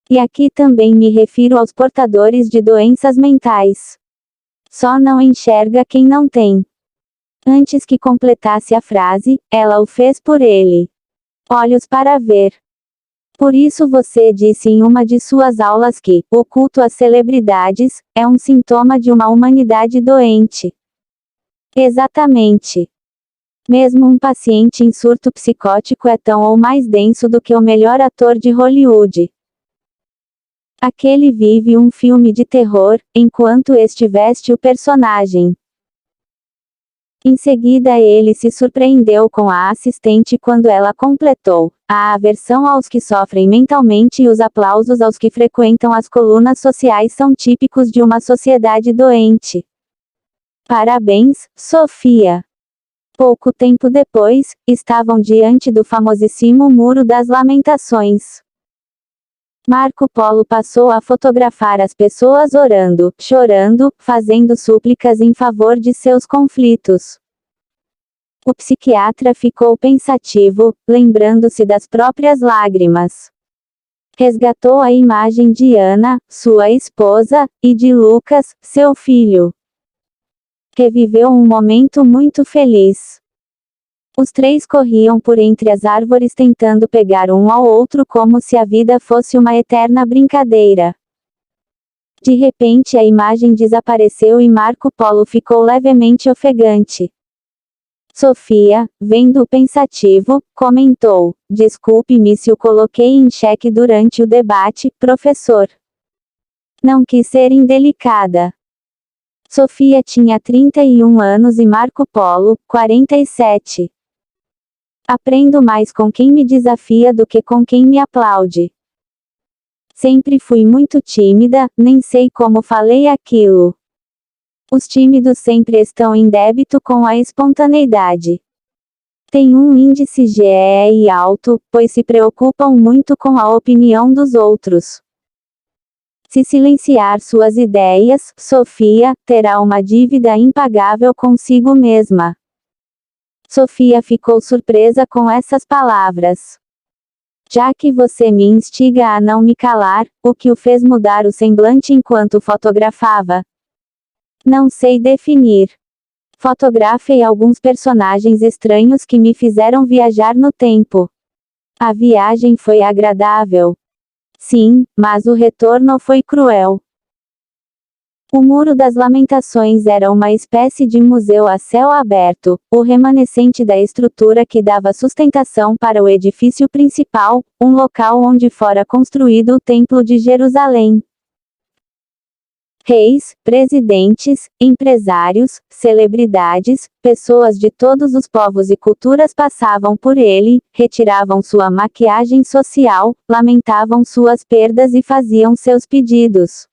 E aqui também me refiro aos portadores de doenças mentais. Só não enxerga quem não tem. Antes que completasse a frase, ela o fez por ele. Olhos para ver. Por isso você disse em uma de suas aulas que o culto às celebridades é um sintoma de uma humanidade doente. Exatamente. Mesmo um paciente em surto psicótico é tão ou mais denso do que o melhor ator de Hollywood. Aquele vive um filme de terror, enquanto este veste o personagem. Em seguida ele se surpreendeu com a assistente quando ela completou. A aversão aos que sofrem mentalmente e os aplausos aos que frequentam as colunas sociais são típicos de uma sociedade doente. Parabéns, Sofia. Pouco tempo depois, estavam diante do famosíssimo Muro das Lamentações. Marco Polo passou a fotografar as pessoas orando, chorando, fazendo súplicas em favor de seus conflitos. O psiquiatra ficou pensativo, lembrando-se das próprias lágrimas. Resgatou a imagem de Ana, sua esposa, e de Lucas, seu filho. Reviveu um momento muito feliz. Os três corriam por entre as árvores tentando pegar um ao outro como se a vida fosse uma eterna brincadeira. De repente a imagem desapareceu e Marco Polo ficou levemente ofegante. Sofia, vendo-o pensativo, comentou: desculpe-me se o coloquei em xeque durante o debate, professor. Não quis ser indelicada. Sofia tinha 31 anos e Marco Polo, 47. Aprendo mais com quem me desafia do que com quem me aplaude. Sempre fui muito tímida, nem sei como falei aquilo. Os tímidos sempre estão em débito com a espontaneidade. Tem um índice GEI alto, pois se preocupam muito com a opinião dos outros. Se silenciar suas ideias, Sofia, terá uma dívida impagável consigo mesma. Sofia ficou surpresa com essas palavras. Já que você me instiga a não me calar, o que o fez mudar o semblante enquanto fotografava? Não sei definir. Fotografei alguns personagens estranhos que me fizeram viajar no tempo. A viagem foi agradável. Sim, mas o retorno foi cruel. O Muro das Lamentações era uma espécie de museu a céu aberto, o remanescente da estrutura que dava sustentação para o edifício principal, um local onde fora construído o Templo de Jerusalém. Reis, presidentes, empresários, celebridades, pessoas de todos os povos e culturas passavam por ele, retiravam sua maquiagem social, lamentavam suas perdas e faziam seus pedidos.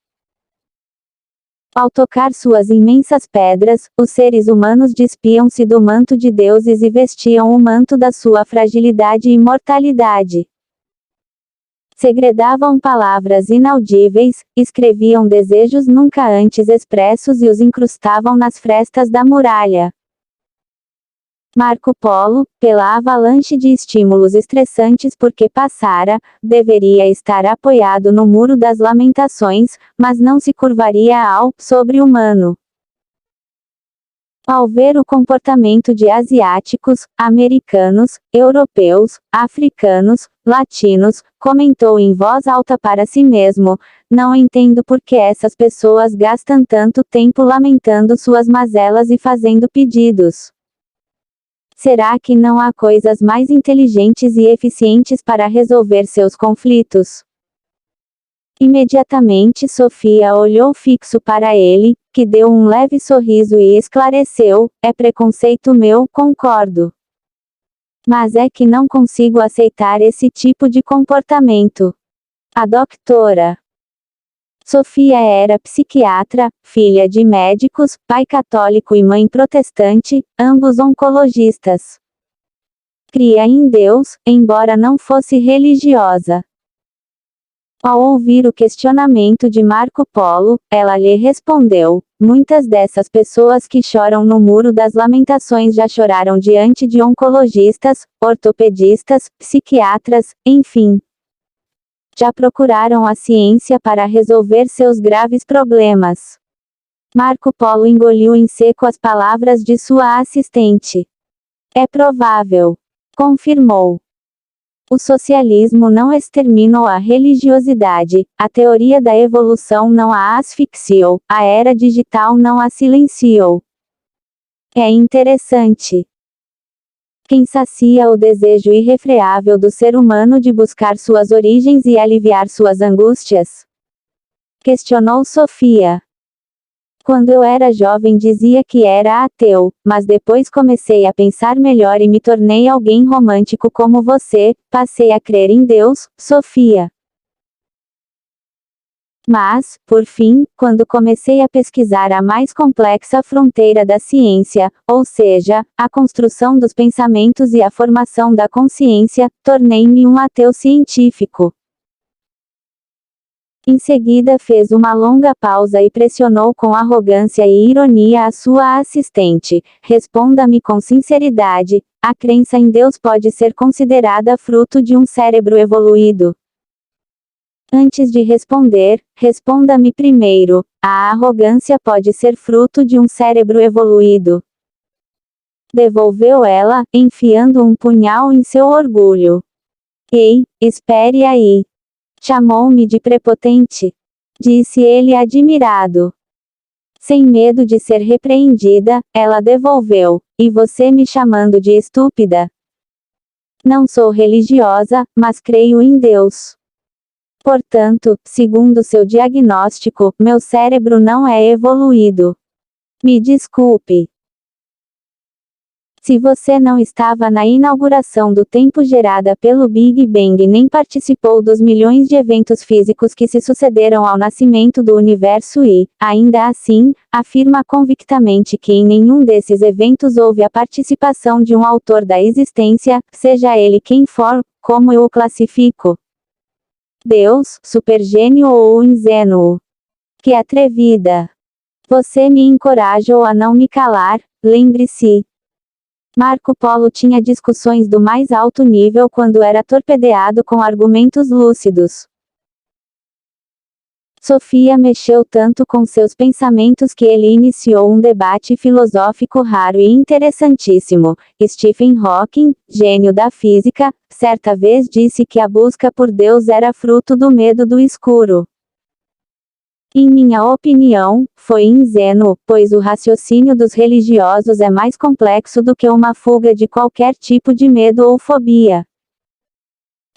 Ao tocar suas imensas pedras, os seres humanos despiam-se do manto de deuses e vestiam o manto da sua fragilidade e mortalidade. Segredavam palavras inaudíveis, escreviam desejos nunca antes expressos e os incrustavam nas frestas da muralha. Marco Polo, pela avalanche de estímulos estressantes por que passara, deveria estar apoiado no Muro das Lamentações, mas não se curvaria ao sobre-humano. Ao ver o comportamento de asiáticos, americanos, europeus, africanos, latinos, comentou em voz alta para si mesmo: não entendo por que essas pessoas gastam tanto tempo lamentando suas mazelas e fazendo pedidos. Será que não há coisas mais inteligentes e eficientes para resolver seus conflitos? Imediatamente Sofia olhou fixo para ele, que deu um leve sorriso e esclareceu: é preconceito meu, concordo. Mas é que não consigo aceitar esse tipo de comportamento. A doutora Sofia era psiquiatra, filha de médicos, pai católico e mãe protestante, ambos oncologistas. Cria em Deus, embora não fosse religiosa. Ao ouvir o questionamento de Marco Polo, ela lhe respondeu: muitas dessas pessoas que choram no Muro das Lamentações já choraram diante de oncologistas, ortopedistas, psiquiatras, enfim. Já procuraram a ciência para resolver seus graves problemas. Marco Polo engoliu em seco as palavras de sua assistente. É provável, confirmou. O socialismo não exterminou a religiosidade, a teoria da evolução não a asfixiou, a era digital não a silenciou. É interessante. Quem sacia o desejo irrefreável do ser humano de buscar suas origens e aliviar suas angústias? Questionou Sofia. Quando eu era jovem dizia que era ateu, mas depois comecei a pensar melhor e me tornei alguém romântico como você, passei a crer em Deus, Sofia. Mas, por fim, quando comecei a pesquisar a mais complexa fronteira da ciência, ou seja, a construção dos pensamentos e a formação da consciência, tornei-me um ateu científico. Em seguida fez uma longa pausa e pressionou com arrogância e ironia a sua assistente: responda-me com sinceridade, a crença em Deus pode ser considerada fruto de um cérebro evoluído? Antes de responder, responda-me primeiro: a arrogância pode ser fruto de um cérebro evoluído? Devolveu ela, enfiando um punhal em seu orgulho. Ei, espere aí. Chamou-me de prepotente? Disse ele admirado. Sem medo de ser repreendida, ela devolveu: e você me chamando de estúpida? Não sou religiosa, mas creio em Deus. Portanto, segundo seu diagnóstico, meu cérebro não é evoluído. Me desculpe. Se você não estava na inauguração do tempo gerada pelo Big Bang nem participou dos milhões de eventos físicos que se sucederam ao nascimento do universo e, ainda assim, afirma convictamente que em nenhum desses eventos houve a participação de um autor da existência, seja ele quem for, como eu o classifico? Deus, supergênio ou ingênuo? Que atrevida! Você me encorajou a não me calar, lembre-se. Marco Polo tinha discussões do mais alto nível quando era torpedeado com argumentos lúcidos. Sofia mexeu tanto com seus pensamentos que ele iniciou um debate filosófico raro e interessantíssimo. Stephen Hawking, gênio da física, certa vez disse que a busca por Deus era fruto do medo do escuro. Em minha opinião, foi ingênuo, pois o raciocínio dos religiosos é mais complexo do que uma fuga de qualquer tipo de medo ou fobia.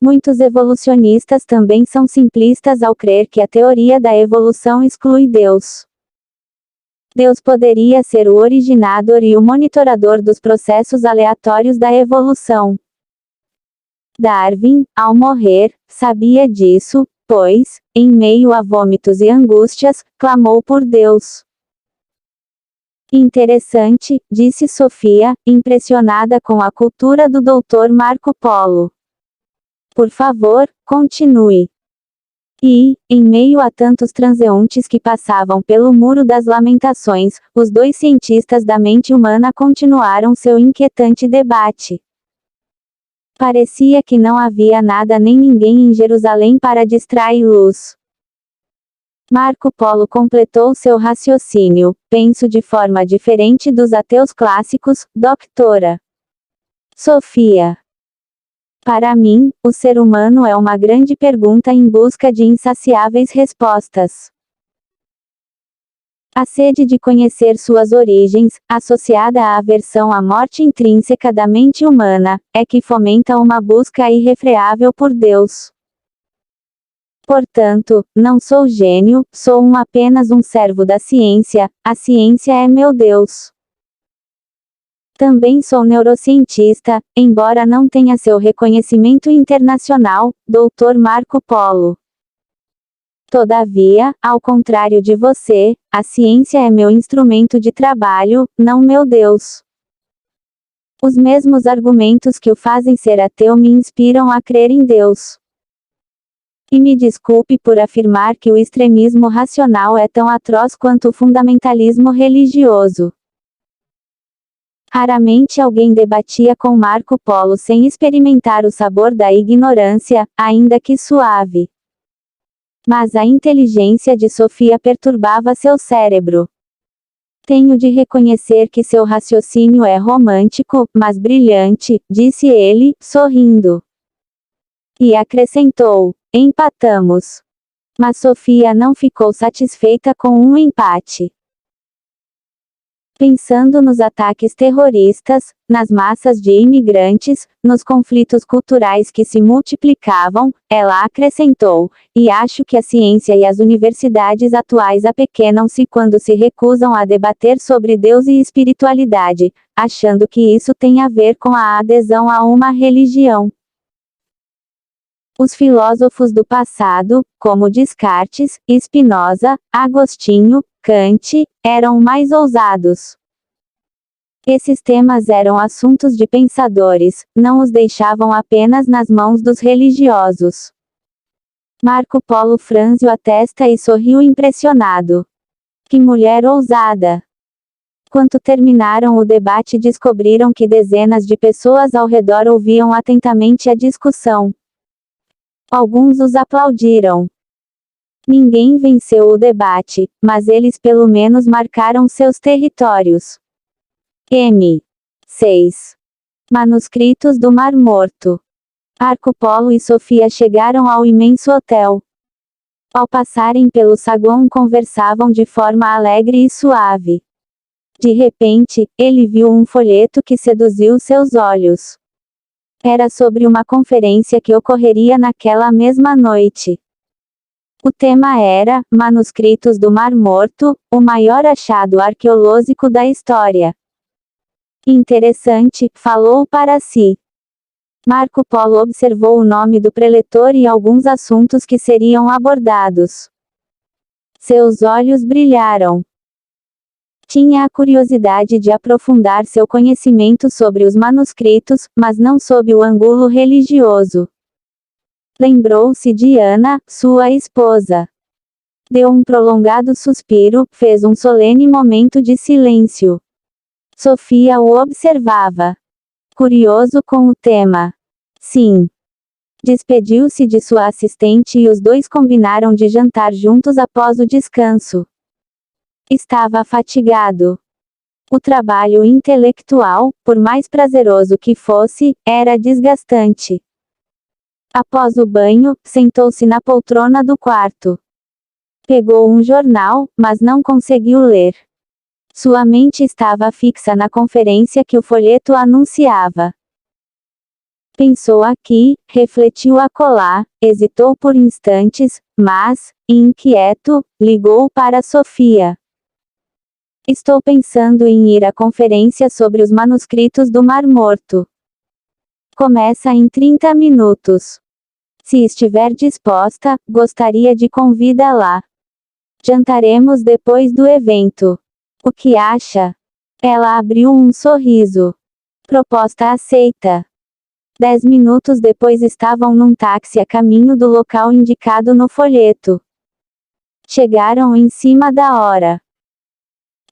Muitos evolucionistas também são simplistas ao crer que a teoria da evolução exclui Deus. Deus poderia ser o originador e o monitorador dos processos aleatórios da evolução. Darwin, ao morrer, sabia disso, pois, em meio a vômitos e angústias, clamou por Deus. Interessante, disse Sofia, impressionada com a cultura do Dr. Marco Polo. Por favor, continue. E, em meio a tantos transeuntes que passavam pelo Muro das Lamentações, os dois cientistas da mente humana continuaram seu inquietante debate. Parecia que não havia nada nem ninguém em Jerusalém para distraí-los. Marco Polo completou seu raciocínio: penso de forma diferente dos ateus clássicos, doutora Sofia. Para mim, o ser humano é uma grande pergunta em busca de insaciáveis respostas. A sede de conhecer suas origens, associada à aversão à morte intrínseca da mente humana, é que fomenta uma busca irrefreável por Deus. Portanto, não sou gênio, sou apenas um servo da ciência, a ciência é meu Deus. Também sou neurocientista, embora não tenha seu reconhecimento internacional, Dr. Marco Polo. Todavia, ao contrário de você, a ciência é meu instrumento de trabalho, não meu Deus. Os mesmos argumentos que o fazem ser ateu me inspiram a crer em Deus. E me desculpe por afirmar que o extremismo racional é tão atroz quanto o fundamentalismo religioso. Raramente alguém debatia com Marco Polo sem experimentar o sabor da ignorância, ainda que suave. Mas a inteligência de Sofia perturbava seu cérebro. Tenho de reconhecer que seu raciocínio é romântico, mas brilhante, disse ele, sorrindo. E acrescentou: empatamos. Mas Sofia não ficou satisfeita com um empate. Pensando nos ataques terroristas, nas massas de imigrantes, nos conflitos culturais que se multiplicavam, ela acrescentou: e acho que a ciência e as universidades atuais apequenam-se quando se recusam a debater sobre Deus e espiritualidade, achando que isso tem a ver com a adesão a uma religião. Os filósofos do passado, como Descartes, Spinoza, Agostinho, Kant, eram mais ousados. Esses temas eram assuntos de pensadores, não os deixavam apenas nas mãos dos religiosos. Marco Polo franziu a testa e sorriu impressionado. Que mulher ousada! Quando terminaram o debate, descobriram que dezenas de pessoas ao redor ouviam atentamente a discussão. Alguns os aplaudiram. Ninguém venceu o debate, mas eles pelo menos marcaram seus territórios. M. 6. Manuscritos do Mar Morto. Marco Polo e Sofia chegaram ao imenso hotel. Ao passarem pelo saguão conversavam de forma alegre e suave. De repente, ele viu um folheto que seduziu seus olhos. Era sobre uma conferência que ocorreria naquela mesma noite. O tema era Manuscritos do Mar Morto, o maior achado arqueológico da história. Interessante, falou para si. Marco Polo observou o nome do preletor e alguns assuntos que seriam abordados. Seus olhos brilharam. Tinha a curiosidade de aprofundar seu conhecimento sobre os manuscritos, mas não sob o ângulo religioso. Lembrou-se de Ana, sua esposa. Deu um prolongado suspiro, fez um solene momento de silêncio. Sofia o observava. Curioso com o tema. Sim. Despediu-se de sua assistente e os dois combinaram de jantar juntos após o descanso. Estava fatigado. O trabalho intelectual, por mais prazeroso que fosse, era desgastante. Após o banho, sentou-se na poltrona do quarto. Pegou um jornal, mas não conseguiu ler. Sua mente estava fixa na conferência que o folheto anunciava. Pensou aqui, refletiu acolá, hesitou por instantes, mas, inquieto, ligou para Sofia. Estou pensando em ir à conferência sobre os manuscritos do Mar Morto. Começa em 30 minutos. Se estiver disposta, gostaria de convidá-la. Jantaremos depois do evento. O que acha? Ela abriu um sorriso. Proposta aceita. 10 minutos depois estavam num táxi a caminho do local indicado no folheto. Chegaram em cima da hora.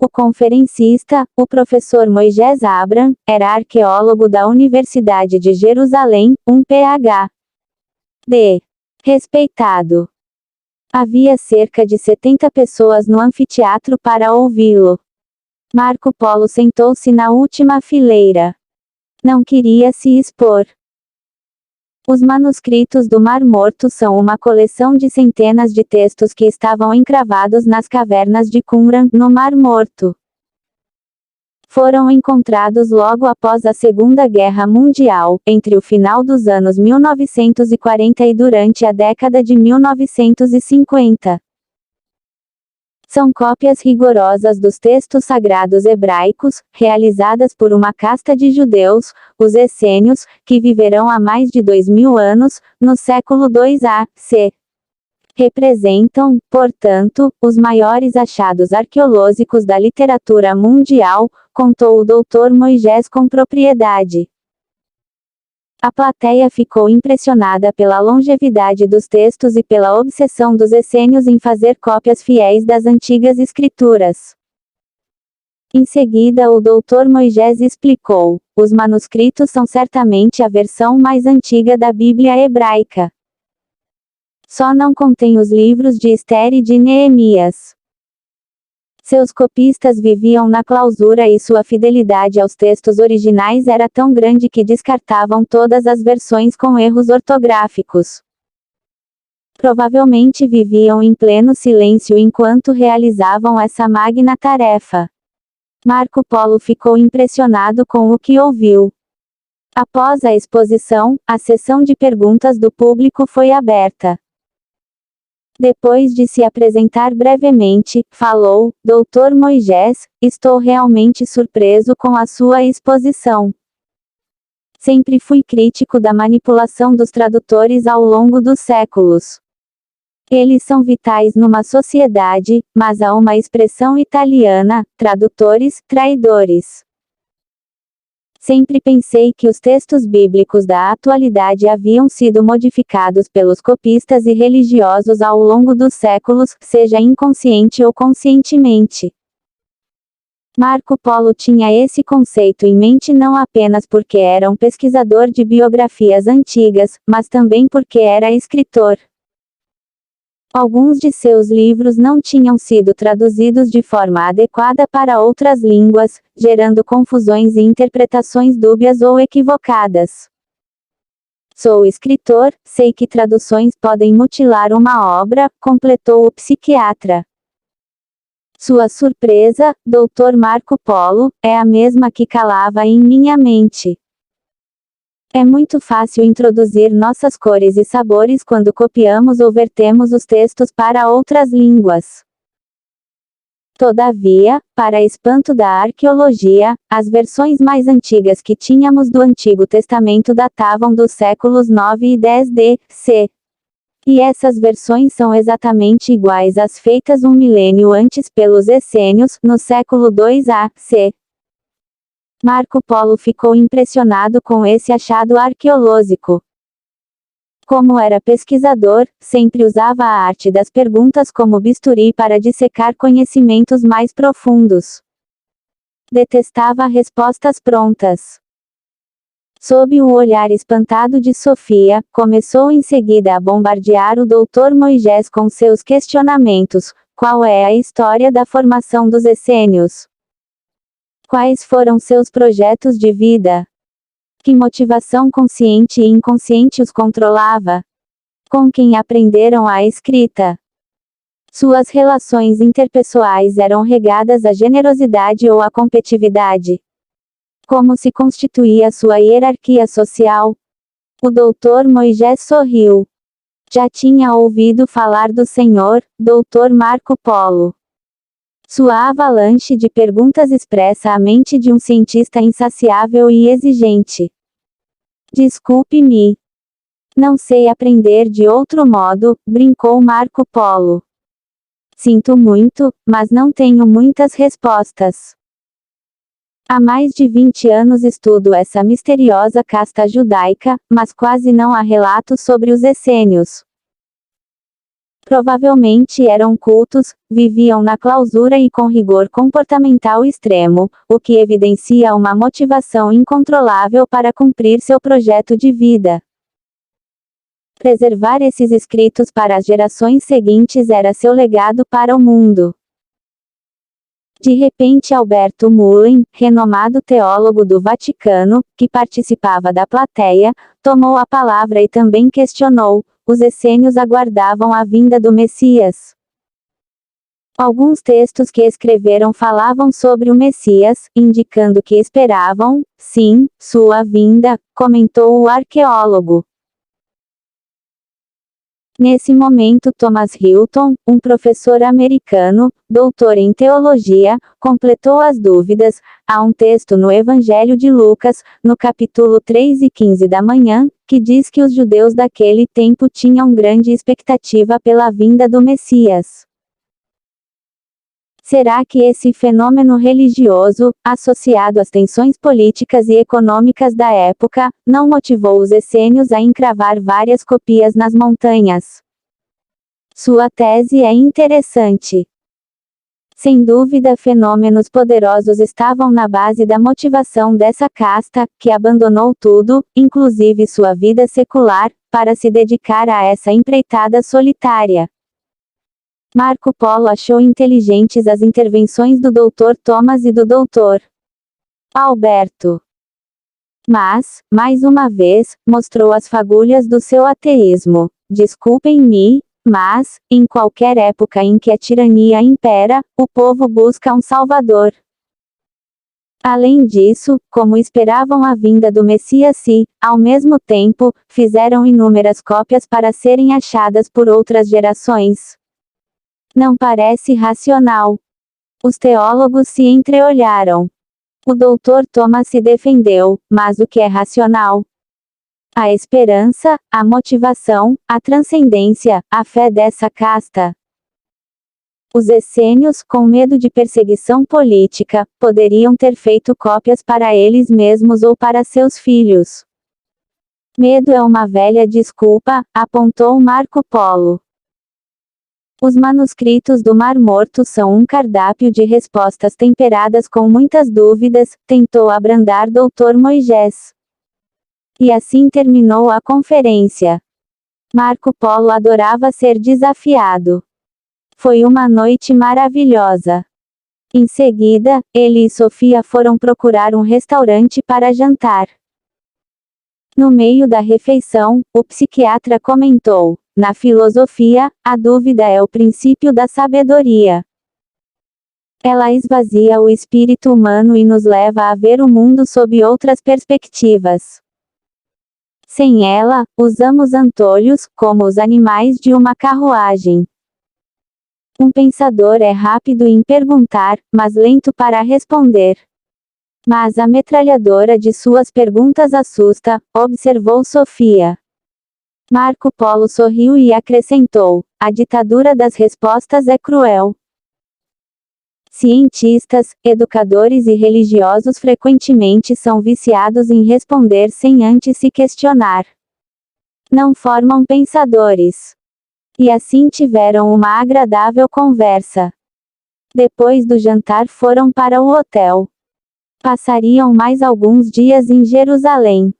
O conferencista, o professor Moisés Abram, era arqueólogo da Universidade de Jerusalém, um Ph.D. respeitado. Havia cerca de 70 pessoas no anfiteatro para ouvi-lo. Marco Polo sentou-se na última fileira. Não queria se expor. Os manuscritos do Mar Morto são uma coleção de centenas de textos que estavam encravados nas cavernas de Qumran, no Mar Morto. Foram encontrados logo após a Segunda Guerra Mundial, entre o final dos anos 1940 e durante a década de 1950. São cópias rigorosas dos textos sagrados hebraicos, realizadas por uma casta de judeus, os essênios, que viverão há mais de 2000 anos, no século II a.C. representam, portanto, os maiores achados arqueológicos da literatura mundial, contou o Dr. Moisés com propriedade. A plateia ficou impressionada pela longevidade dos textos e pela obsessão dos essênios em fazer cópias fiéis das antigas escrituras. Em seguida, o Dr. Moisés explicou: os manuscritos são certamente a versão mais antiga da Bíblia hebraica. Só não contém os livros de Ester e de Neemias. Seus copistas viviam na clausura e sua fidelidade aos textos originais era tão grande que descartavam todas as versões com erros ortográficos. Provavelmente viviam em pleno silêncio enquanto realizavam essa magna tarefa. Marco Polo ficou impressionado com o que ouviu. Após a exposição, a sessão de perguntas do público foi aberta. Depois de se apresentar brevemente, falou: Dr. Moisés, estou realmente surpreso com a sua exposição. Sempre fui crítico da manipulação dos tradutores ao longo dos séculos. Eles são vitais numa sociedade, mas há uma expressão italiana: tradutores, traidores. Sempre pensei que os textos bíblicos da atualidade haviam sido modificados pelos copistas e religiosos ao longo dos séculos, seja inconsciente ou conscientemente. Marco Polo tinha esse conceito em mente não apenas porque era um pesquisador de biografias antigas, mas também porque era escritor. Alguns de seus livros não tinham sido traduzidos de forma adequada para outras línguas, gerando confusões e interpretações dúbias ou equivocadas. Sou escritor, sei que traduções podem mutilar uma obra, completou o psiquiatra. Sua surpresa, Dr. Marco Polo, é a mesma que calava em minha mente. É muito fácil introduzir nossas cores e sabores quando copiamos ou vertemos os textos para outras línguas. Todavia, para espanto da arqueologia, as versões mais antigas que tínhamos do Antigo Testamento datavam dos séculos 9 e 10 d.C. E essas versões são exatamente iguais às feitas um milênio antes pelos essênios, no século 2 a.C. Marco Polo ficou impressionado com esse achado arqueológico. Como era pesquisador, sempre usava a arte das perguntas como bisturi para dissecar conhecimentos mais profundos. Detestava respostas prontas. Sob o olhar espantado de Sofia, começou em seguida a bombardear o Dr. Moisés com seus questionamentos: qual é a história da formação dos essênios? Quais foram seus projetos de vida? Que motivação consciente e inconsciente os controlava? Com quem aprenderam a escrita? Suas relações interpessoais eram regadas à generosidade ou à competitividade? Como se constituía sua hierarquia social? O Dr. Moisés sorriu. Já tinha ouvido falar do Senhor, Dr. Marco Polo. Sua avalanche de perguntas expressa a mente de um cientista insaciável e exigente. Desculpe-me. Não sei aprender de outro modo, brincou Marco Polo. Sinto muito, mas não tenho muitas respostas. Há mais de 20 anos estudo essa misteriosa casta judaica, mas quase não há relatos sobre os essênios. Provavelmente eram cultos, viviam na clausura e com rigor comportamental extremo, o que evidencia uma motivação incontrolável para cumprir seu projeto de vida. Preservar esses escritos para as gerações seguintes era seu legado para o mundo. De repente Alberto Mullen, renomado teólogo do Vaticano, que participava da plateia, tomou a palavra e também questionou: os essênios aguardavam a vinda do Messias. Alguns textos que escreveram falavam sobre o Messias, indicando que esperavam, sim, sua vinda, comentou o arqueólogo. Nesse momento Thomas Hilton, um professor americano, doutor em teologia, completou as dúvidas. Há um texto no Evangelho de Lucas, no capítulo 3 e 15 da manhã, que diz que os judeus daquele tempo tinham grande expectativa pela vinda do Messias. Será que esse fenômeno religioso, associado às tensões políticas e econômicas da época, não motivou os essênios a encravar várias copias nas montanhas? Sua tese é interessante. Sem dúvida, fenômenos poderosos estavam na base da motivação dessa casta, que abandonou tudo, inclusive sua vida secular, para se dedicar a essa empreitada solitária. Marco Polo achou inteligentes as intervenções do Dr. Thomas e do Dr. Alberto. Mas, mais uma vez, mostrou as fagulhas do seu ateísmo. Desculpem-me, mas, em qualquer época em que a tirania impera, o povo busca um salvador. Além disso, como esperavam a vinda do Messias e, ao mesmo tempo, fizeram inúmeras cópias para serem achadas por outras gerações. Não parece racional. Os teólogos se entreolharam. O Dr. Thomas se defendeu, mas o que é racional? A esperança, a motivação, a transcendência, a fé dessa casta. Os essênios, com medo de perseguição política, poderiam ter feito cópias para eles mesmos ou para seus filhos. Medo é uma velha desculpa, apontou Marco Polo. Os manuscritos do Mar Morto são um cardápio de respostas temperadas com muitas dúvidas, tentou abrandar Dr. Moisés. E assim terminou a conferência. Marco Polo adorava ser desafiado. Foi uma noite maravilhosa. Em seguida, ele e Sofia foram procurar um restaurante para jantar. No meio da refeição, o psiquiatra comentou: na filosofia, a dúvida é o princípio da sabedoria. Ela esvazia o espírito humano e nos leva a ver o mundo sob outras perspectivas. Sem ela, usamos antolhos, como os animais de uma carruagem. Um pensador é rápido em perguntar, mas lento para responder. Mas a metralhadora de suas perguntas assusta, observou Sofia. Marco Polo sorriu e acrescentou: a ditadura das respostas é cruel. Cientistas, educadores e religiosos frequentemente são viciados em responder sem antes se questionar. Não formam pensadores. E assim tiveram uma agradável conversa. Depois do jantar foram para o hotel. Passariam mais alguns dias em Jerusalém.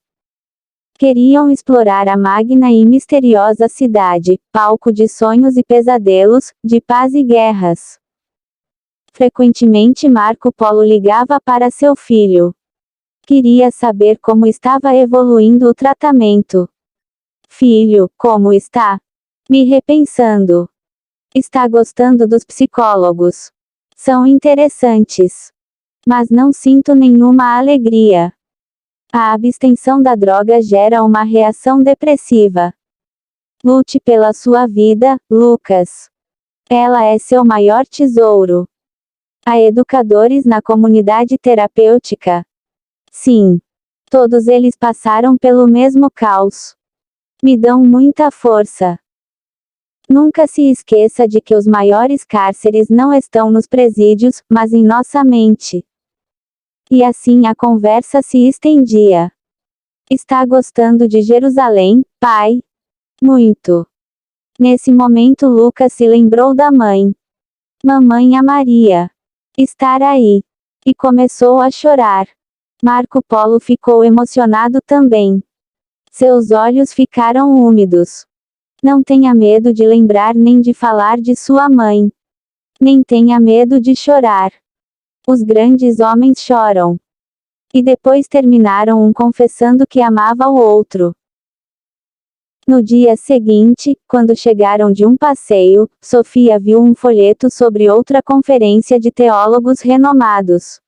Queriam explorar a magna e misteriosa cidade, palco de sonhos e pesadelos, de paz e guerras. Frequentemente Marco Polo ligava para seu filho. Queria saber como estava evoluindo o tratamento. Filho, como está? Me repensando. Está gostando dos psicólogos? São interessantes. Mas não sinto nenhuma alegria. A abstenção da droga gera uma reação depressiva. Lute pela sua vida, Lucas. Ela é seu maior tesouro. Há educadores na comunidade terapêutica? Sim. Todos eles passaram pelo mesmo caos. Me dão muita força. Nunca se esqueça de que os maiores cárceres não estão nos presídios, mas em nossa mente. E assim a conversa se estendia. Está gostando de Jerusalém, pai? Muito. Nesse momento Lucas se lembrou da mãe. Mamãe amaria estar aí. E começou a chorar. Marco Polo ficou emocionado também. Seus olhos ficaram úmidos. Não tenha medo de lembrar nem de falar de sua mãe. Nem tenha medo de chorar. Os grandes homens choram. E depois terminaram um confessando que amava o outro. No dia seguinte, quando chegaram de um passeio, Sofia viu um folheto sobre outra conferência de teólogos renomados.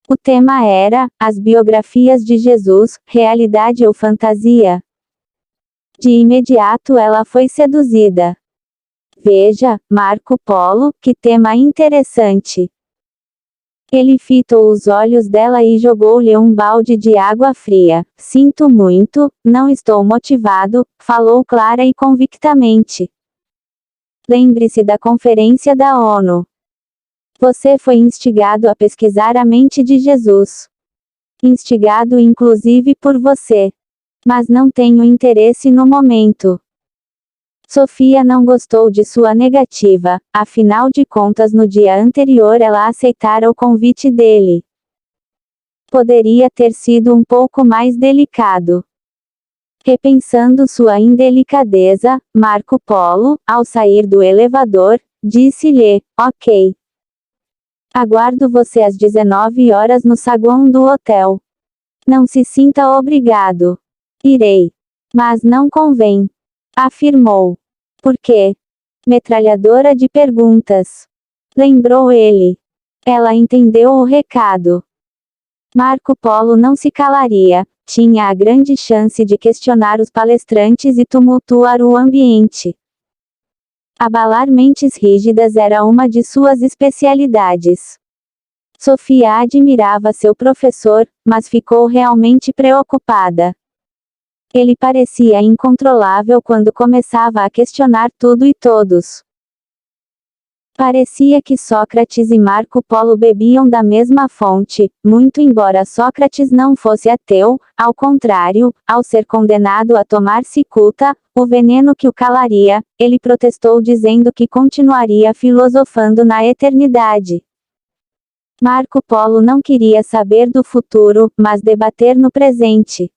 O tema era: as biografias de Jesus, realidade ou fantasia? De imediato ela foi seduzida. Veja, Marco Polo, que tema interessante. Ele fitou os olhos dela e jogou-lhe um balde de água fria. Sinto muito, não estou motivado, falou clara e convictamente. Lembre-se da conferência da ONU. Você foi instigado a pesquisar a mente de Jesus. Instigado inclusive por você. Mas não tenho interesse no momento. Sofia não gostou de sua negativa, afinal de contas no dia anterior ela aceitara o convite dele. Poderia ter sido um pouco mais delicado. Repensando sua indelicadeza, Marco Polo, ao sair do elevador, disse-lhe: ok. Aguardo você às 19 horas no saguão do hotel. Não se sinta obrigado. Irei. Mas não convém. Afirmou. Por quê? Metralhadora de perguntas. Lembrou ele. Ela entendeu o recado. Marco Polo não se calaria, tinha a grande chance de questionar os palestrantes e tumultuar o ambiente. Abalar mentes rígidas era uma de suas especialidades. Sofia admirava seu professor, mas ficou realmente preocupada. Ele parecia incontrolável quando começava a questionar tudo e todos. Parecia que Sócrates e Marco Polo bebiam da mesma fonte, muito embora Sócrates não fosse ateu, ao contrário, ao ser condenado a tomar cicuta, o veneno que o calaria, ele protestou dizendo que continuaria filosofando na eternidade. Marco Polo não queria saber do futuro, mas debater no presente.